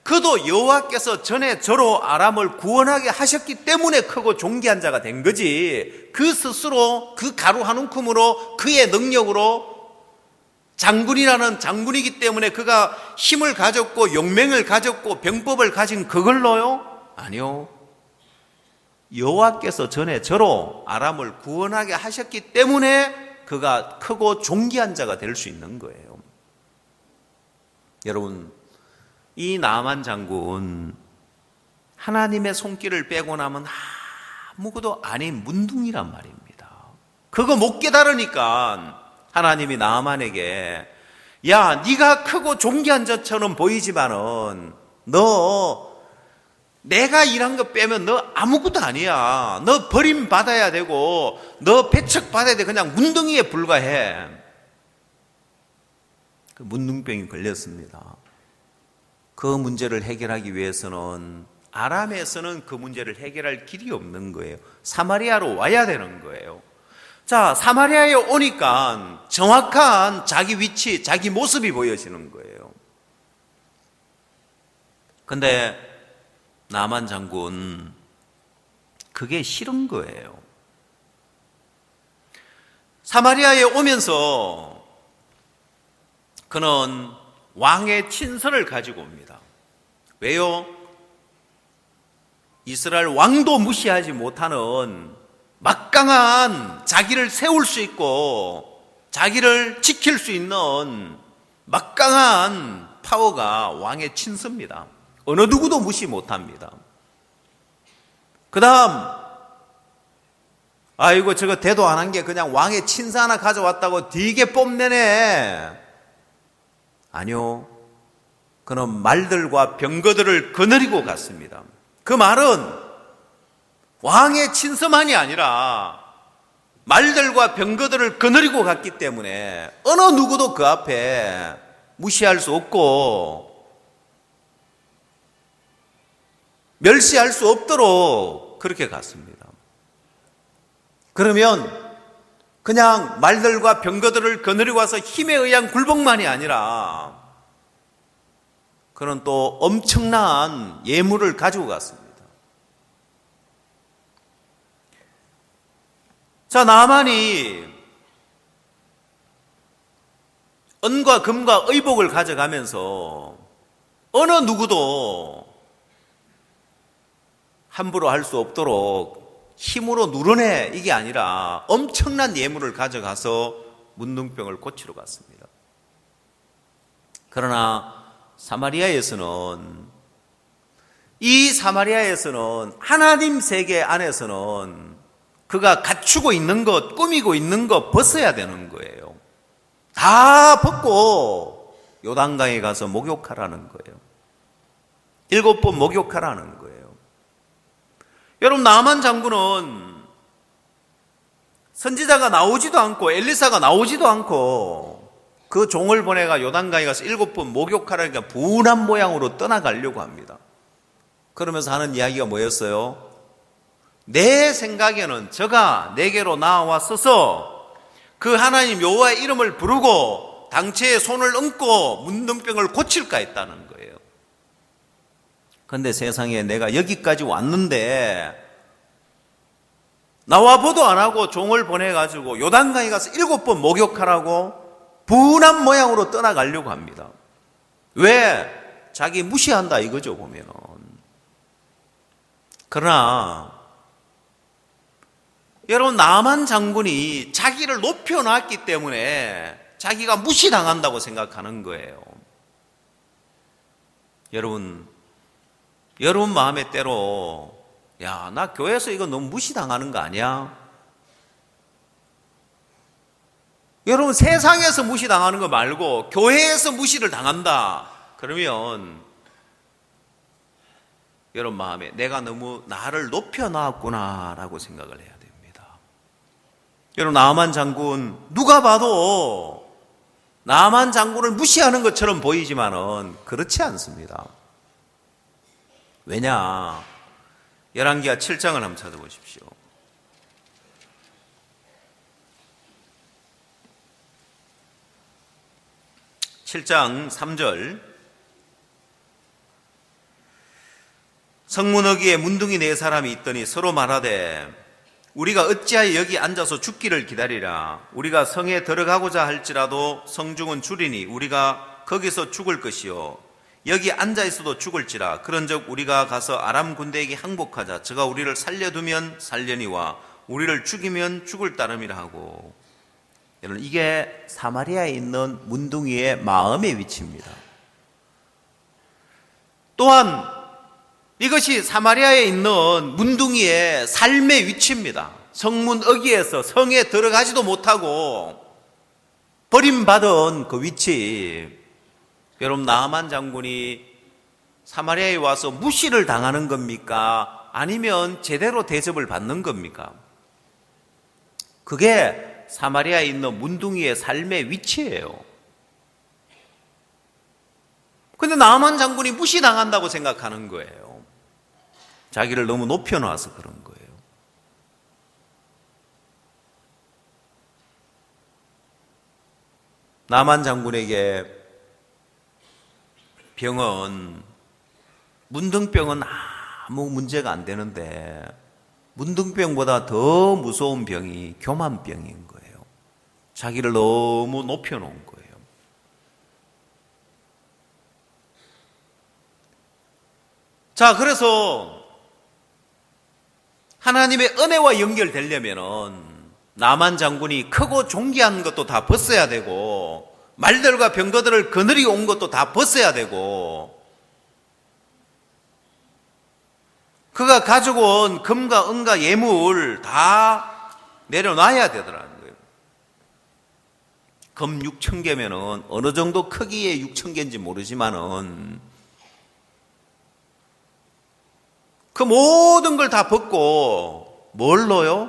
그도 여호와께서 전에 저로 아람을 구원하게 하셨기 때문에 크고 존귀한 자가 된 거지, 그 스스로 그 가루 한 움큼으로 그의 능력으로 장군이라는 장군이기 때문에 그가 힘을 가졌고 용맹을 가졌고 병법을 가진 그걸로요? 아니요. 여호와께서 전에 저로 아람을 구원하게 하셨기 때문에 그가 크고 존귀한 자가 될 수 있는 거예요. 여러분, 이 나만 장군, 하나님의 손길을 빼고 나면 아무것도 아닌 문둥이란 말입니다. 그거 못 깨달으니까 하나님이 나만에게, 야, 네가 크고 존귀한 자처럼 보이지만은 내가 일한 거 빼면 너 아무것도 아니야. 너 버림받아야 되고 너 배척받아야 돼. 그냥 문둥이에 불과해. 그 문둥병이 걸렸습니다. 그 문제를 해결하기 위해서는 아람에서는 그 문제를 해결할 길이 없는 거예요. 사마리아로 와야 되는 거예요. 자, 사마리아에 오니까 정확한 자기 위치, 자기 모습이 보여지는 거예요. 근데 나만 장군, 그게 싫은 거예요. 사마리아에 오면서 그는 왕의 친서를 가지고 옵니다. 왜요? 이스라엘 왕도 무시하지 못하는 막강한, 자기를 세울 수 있고 자기를 지킬 수 있는 막강한 파워가 왕의 친서입니다. 어느 누구도 무시 못합니다. 그 다음, 아이고 저거 대도 안 한 게 그냥 왕의 친서 하나 가져왔다고 되게 뽐내네. 아니요, 그는 말들과 병거들을 거느리고 갔습니다. 그 말은 왕의 친서만이 아니라 말들과 병거들을 거느리고 갔기 때문에 어느 누구도 그 앞에 무시할 수 없고 멸시할 수 없도록 그렇게 갔습니다. 그러면 그냥 말들과 병거들을 거느리고 와서 힘에 의한 굴복만이 아니라 그는 또 엄청난 예물을 가지고 갔습니다. 자, 나만이 은과 금과 의복을 가져가면서 어느 누구도 함부로 할 수 없도록 힘으로 누르네, 이게 아니라 엄청난 예물을 가져가서 문둥병을 고치러 갔습니다. 그러나 이 사마리아에서는 하나님 세계 안에서는 그가 갖추고 있는 것, 꾸미고 있는 것 벗어야 되는 거예요. 다 벗고 요단강에 가서 목욕하라는 거예요. 7번 목욕하라는 거예요. 여러분, 나만 장군은 선지자가 나오지도 않고 엘리사가 나오지도 않고 그 종을 보내가 요단강에 가서 7번 목욕하라니까 분한 모양으로 떠나가려고 합니다. 그러면서 하는 이야기가 뭐였어요? 내 생각에는 저가 내게로 나와서서 그 하나님 여호와의 이름을 부르고 당체에 손을 얹고 문둥병을 고칠까 했다는 거예요. 그런데 세상에 내가 여기까지 왔는데 나와보도 안 하고 종을 보내가지고 요단강에 가서 7번 목욕하라고 분한 모양으로 떠나가려고 합니다. 왜? 자기 무시한다 이거죠, 보면은. 그러나 여러분, 나만 장군이 자기를 높여놨기 때문에 자기가 무시당한다고 생각하는 거예요. 여러분 마음에 때로, 야, 나 교회에서 이거 너무 무시당하는 거 아니야? 여러분, 세상에서 무시당하는 거 말고 교회에서 무시를 당한다. 그러면 여러분 마음에 내가 너무 나를 높여놨구나라고 생각을 해야 됩니다. 여러분, 나만 장군 누가 봐도 나만 장군을 무시하는 것처럼 보이지만은 그렇지 않습니다. 왜냐? 열왕기하 7장을 한번 찾아보십시오. 7장 3절. 성문어귀에 문둥이 네 사람이 있더니 서로 말하되 우리가 어찌하여 여기 앉아서 죽기를 기다리라. 우리가 성에 들어가고자 할지라도 성중은 줄이니 우리가 거기서 죽을 것이요 여기 앉아 있어도 죽을지라. 그런즉 우리가 가서 아람 군대에게 항복하자. 저가 우리를 살려두면 살려니와 우리를 죽이면 죽을 따름이라 하고. 여러분, 이게 사마리아에 있는 문둥이의 마음의 위치입니다. 또한 이것이 사마리아에 있는 문둥이의 삶의 위치입니다. 성문 어귀에서 성에 들어가지도 못하고 버림받은 그 위치. 여러분, 나아만 장군이 사마리아에 와서 무시를 당하는 겁니까? 아니면 제대로 대접을 받는 겁니까? 그게 사마리아에 있는 문둥이의 삶의 위치예요. 근데 나아만 장군이 무시당한다고 생각하는 거예요. 자기를 너무 높여놔서 그런 거예요. 나아만 장군에게 병은, 문둥병은 아무 문제가 안 되는데 문둥병보다 더 무서운 병이 교만병인 거예요. 자기를 너무 높여놓은 거예요. 자, 그래서 하나님의 은혜와 연결되려면은 나만 장군이 크고 존귀한 것도 다 벗어야 되고 말들과 병거들을 거느리 온 것도 다 벗어야 되고 그가 가지고 온 금과 은과 예물 다 내려놔야 되더라는 거예요. 금 6,000개면은 어느 정도 크기의 6,000개인지 모르지만은 그 모든 걸 다 벗고 뭘로요?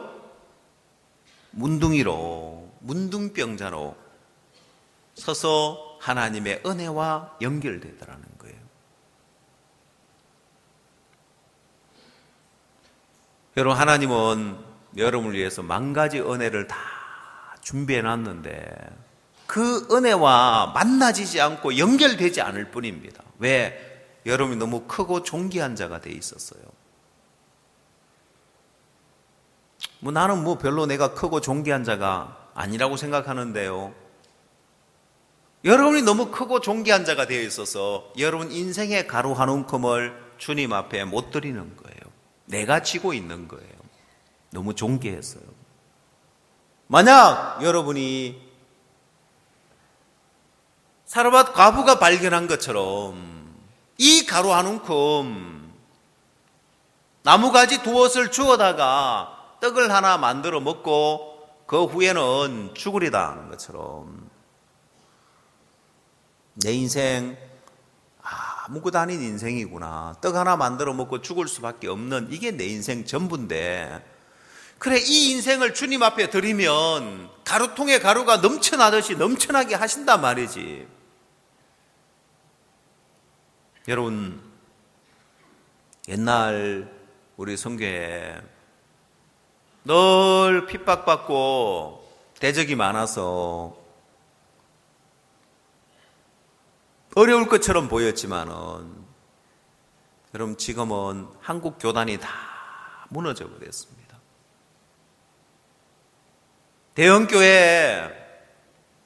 문둥이로, 문둥병자로 서서 하나님의 은혜와 연결되더라는 거예요. 여러분, 하나님은 여러분을 위해서 만 가지 은혜를 다 준비해 놨는데 그 은혜와 만나지지 않고 연결되지 않을 뿐입니다. 왜? 여러분이 너무 크고 존귀한 자가 돼 있었어요. 나는 별로 내가 크고 존귀한 자가 아니라고 생각하는데요. 여러분이 너무 크고 존귀한 자가 되어 있어서 여러분 인생의 가루 한 움큼을 주님 앞에 못 드리는 거예요. 내가 지고 있는 거예요. 너무 존귀했어요. 만약 여러분이 사르밧 과부가 발견한 것처럼 이 가루 한 움큼 나무가지 두엇을 주워다가 떡을 하나 만들어 먹고 그 후에는 죽으리다 하는 것처럼 내 인생 아무것도 아닌 인생이구나. 떡 하나 만들어 먹고 죽을 수밖에 없는 이게 내 인생 전부인데 그래, 이 인생을 주님 앞에 드리면 가루통에 가루가 넘쳐나듯이 넘쳐나게 하신단 말이지. 여러분, 옛날 우리 성교에 늘 핍박받고 대적이 많아서 어려울 것처럼 보였지만은 여러분, 지금은 한국 교단이 다 무너져 버렸습니다. 대형교회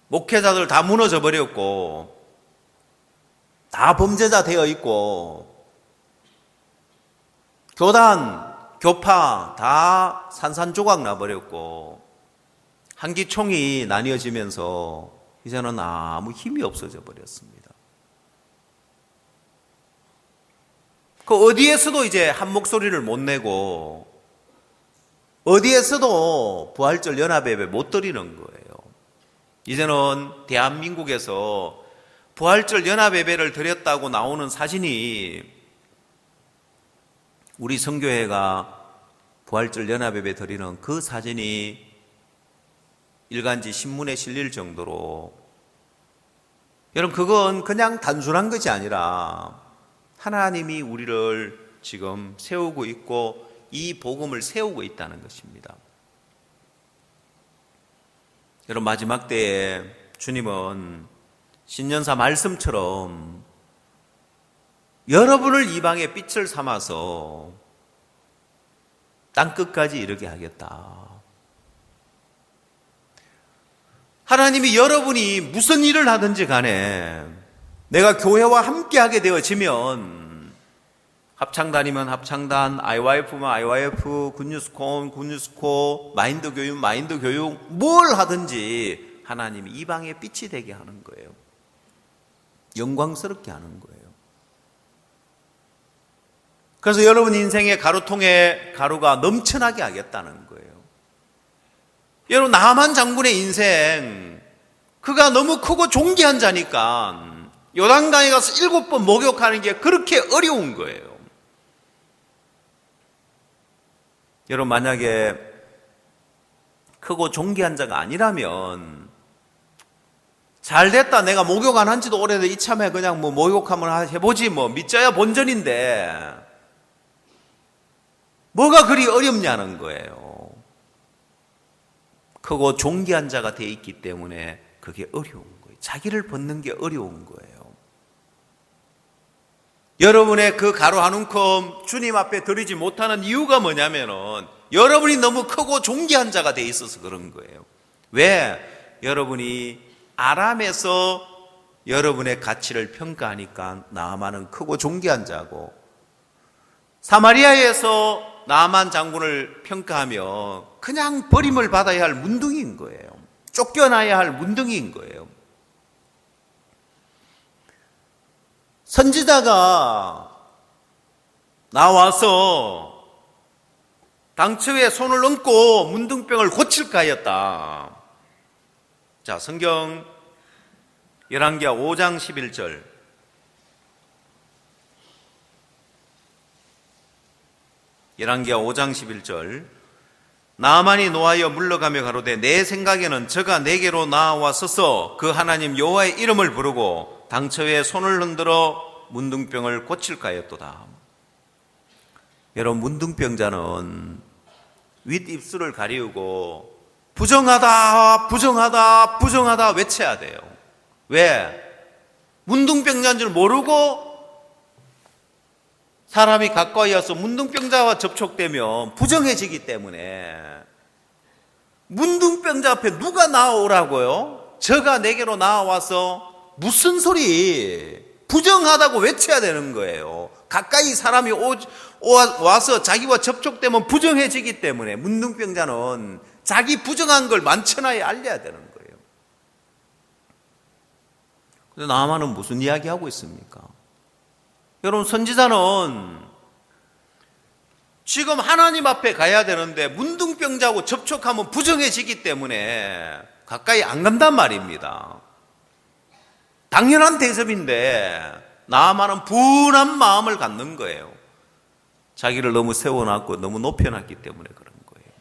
목회자들 다 무너져 버렸고 다 범죄자 되어 있고 교단 교파 다 산산조각 나버렸고 한기총이 나뉘어지면서 이제는 아무 힘이 없어져 버렸습니다. 그 어디에서도 이제 한 목소리를 못 내고 어디에서도 부활절 연합예배 못 드리는 거예요. 이제는 대한민국에서 부활절 연합예배를 드렸다고 나오는 사진이 우리 성교회가 부활절 연합예배 드리는 그 사진이 일간지 신문에 실릴 정도로 여러분, 그건 그냥 단순한 것이 아니라 하나님이 우리를 지금 세우고 있고 이 복음을 세우고 있다는 것입니다. 여러분, 마지막 때에 주님은 신년사 말씀처럼 여러분을 이방의 빛을 삼아서 땅끝까지 이르게 하겠다. 하나님이 여러분이 무슨 일을 하든지 간에 내가 교회와 함께하게 되어지면 합창단이면 합창단, IYF면 IYF, 굿뉴스콘, 굿뉴스코, 마인드 교육 뭘 하든지 하나님이 이방의 빛이 되게 하는 거예요. 영광스럽게 하는 거예요. 그래서 여러분 인생의 가루통에 가루가 넘쳐나게 하겠다는 거예요. 여러분, 나만 장군의 인생, 그가 너무 크고 존귀한 자니까 요단강에 가서 7번 목욕하는 게 그렇게 어려운 거예요. 여러분, 만약에 크고 존귀한 자가 아니라면 잘됐다, 내가 목욕 안 한 지도 오래돼, 이참에 그냥 뭐 목욕 한번 해보지, 뭐 믿자야 본전인데 뭐가 그리 어렵냐는 거예요. 크고 존귀한 자가 돼 있기 때문에 그게 어려운 거예요. 자기를 벗는 게 어려운 거예요. 여러분의 그 가루 한 움큼 주님 앞에 드리지 못하는 이유가 뭐냐면은 여러분이 너무 크고 존귀한 자가 돼 있어서 그런 거예요. 왜? 여러분이 아람에서 여러분의 가치를 평가하니까 나아만은 크고 존귀한 자고, 사마리아에서 나아만 장군을 평가하며 그냥 버림을 받아야 할 문둥이인 거예요. 쫓겨나야 할 문둥이인 거예요. 선지자가 나와서 당처에 손을 얹고 문둥병을 고칠까 하였다. 자, 성경 열왕기하 5장 11절. 열왕기하 5장 11절. 나아만이 노하여 물러가며 가로되 내 생각에는 저가 내게로 나와 서서 그 하나님 여호와의 이름을 부르고 당처에 손을 흔들어 문둥병을 고칠까 하였도다. 여러분, 문둥병자는 윗입술을 가리우고 부정하다 부정하다 부정하다 외쳐야 돼요. 왜? 문둥병자인 줄 모르고 사람이 가까이 와서 문둥병자와 접촉되면 부정해지기 때문에 문둥병자 앞에 누가 나오라고요? 저가 내게로 나와서 무슨 소리? 부정하다고 외쳐야 되는 거예요. 가까이 사람이 와서 자기와 접촉되면 부정해지기 때문에 문둥병자는 자기 부정한 걸 만천하에 알려야 되는 거예요. 근데 나아만은 무슨 이야기 하고 있습니까? 여러분, 선지자는 지금 하나님 앞에 가야 되는데 문둥병자하고 접촉하면 부정해지기 때문에 가까이 안 간단 말입니다. 당연한 대접인데 나아만은 분한 마음을 갖는 거예요. 자기를 너무 세워놨고 너무 높여놨기 때문에 그런 거예요.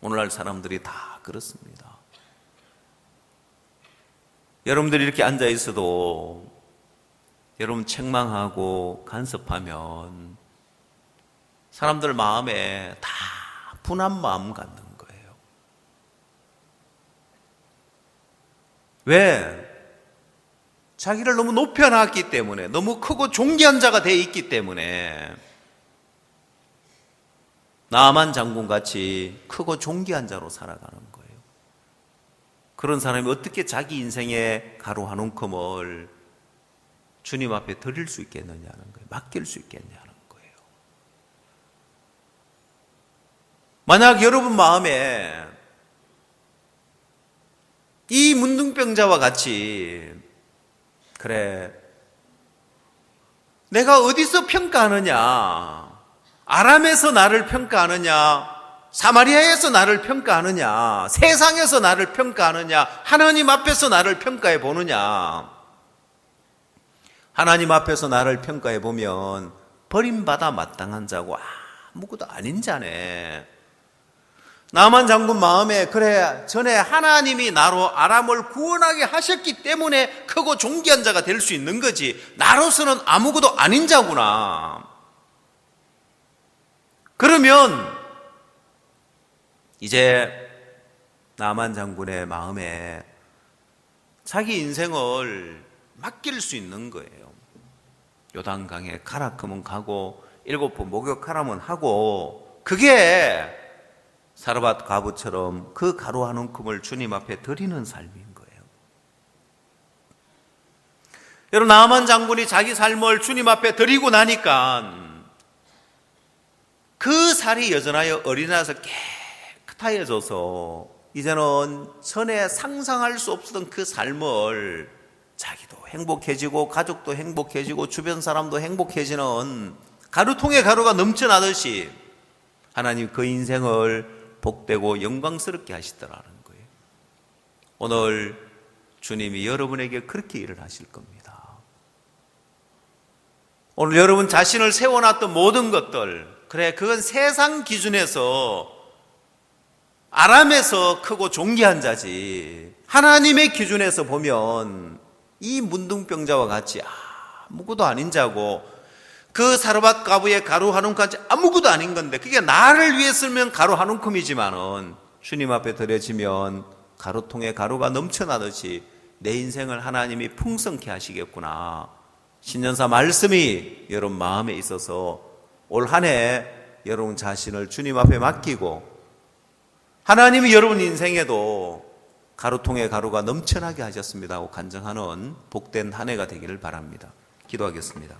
오늘날 사람들이 다 그렇습니다. 여러분들이 이렇게 앉아 있어도 여러분 책망하고 간섭하면 사람들 마음에 다 분한 마음 갖는 거예요. 왜? 자기를 너무 높여놨기 때문에, 너무 크고 존귀한 자가 돼 있기 때문에 나아만 장군같이 크고 존귀한 자로 살아가는 거예요. 그런 사람이 어떻게 자기 인생의 가루 한 움큼을 주님 앞에 드릴 수 있겠느냐는 거예요. 맡길 수 있겠냐는 거예요. 만약 여러분 마음에 이 문둥병자와 같이, 그래, 내가 어디서 평가하느냐, 아람에서 나를 평가하느냐, 사마리아에서 나를 평가하느냐, 세상에서 나를 평가하느냐, 하나님 앞에서 나를 평가해 보느냐. 하나님 앞에서 나를 평가해 보면 버림받아 마땅한 자고 아무것도 아닌 자네. 나만 장군 마음에 그래 전에 하나님이 나로 아람을 구원하게 하셨기 때문에 크고 존귀한 자가 될 수 있는 거지 나로서는 아무것도 아닌 자구나. 그러면 이제 나만 장군의 마음에 자기 인생을 맡길 수 있는 거예요. 요단강에 가라 크면 가고 7번 목욕하라면 하고, 그게 사르밧 과부처럼 그 가루 한 움큼을 주님 앞에 드리는 삶인 거예요. 여러분, 나만 장군이 자기 삶을 주님 앞에 드리고 나니까 그 살이 여전하여 어린아이에서 깨끗해져서 이제는 전에 상상할 수 없었던 그 삶을 자기도 행복해지고 가족도 행복해지고 주변 사람도 행복해지는 가루통에 가루가 넘쳐나듯이 하나님 그 인생을 복되고 영광스럽게 하시더라는 거예요. 오늘 주님이 여러분에게 그렇게 일을 하실 겁니다. 오늘 여러분 자신을 세워놨던 모든 것들, 그래 그건 세상 기준에서 아람에서 크고 존귀한 자지, 하나님의 기준에서 보면 이 문둥병자와 같이 아무것도 아닌 자고, 그 사르밧 과부의 가루 한 움큼까지 아무것도 아닌 건데, 그게 나를 위해 쓰면 가루 한 움큼이지만은 주님 앞에 드려지면 가루통에 가루가 넘쳐나듯이 내 인생을 하나님이 풍성케 하시겠구나. 신년사 말씀이 여러분 마음에 있어서 올 한 해 여러분 자신을 주님 앞에 맡기고, 하나님이 여러분 인생에도 가루통에 가루가 넘쳐나게 하셨습니다 하고 간증하는 복된 한 해가 되기를 바랍니다. 기도하겠습니다.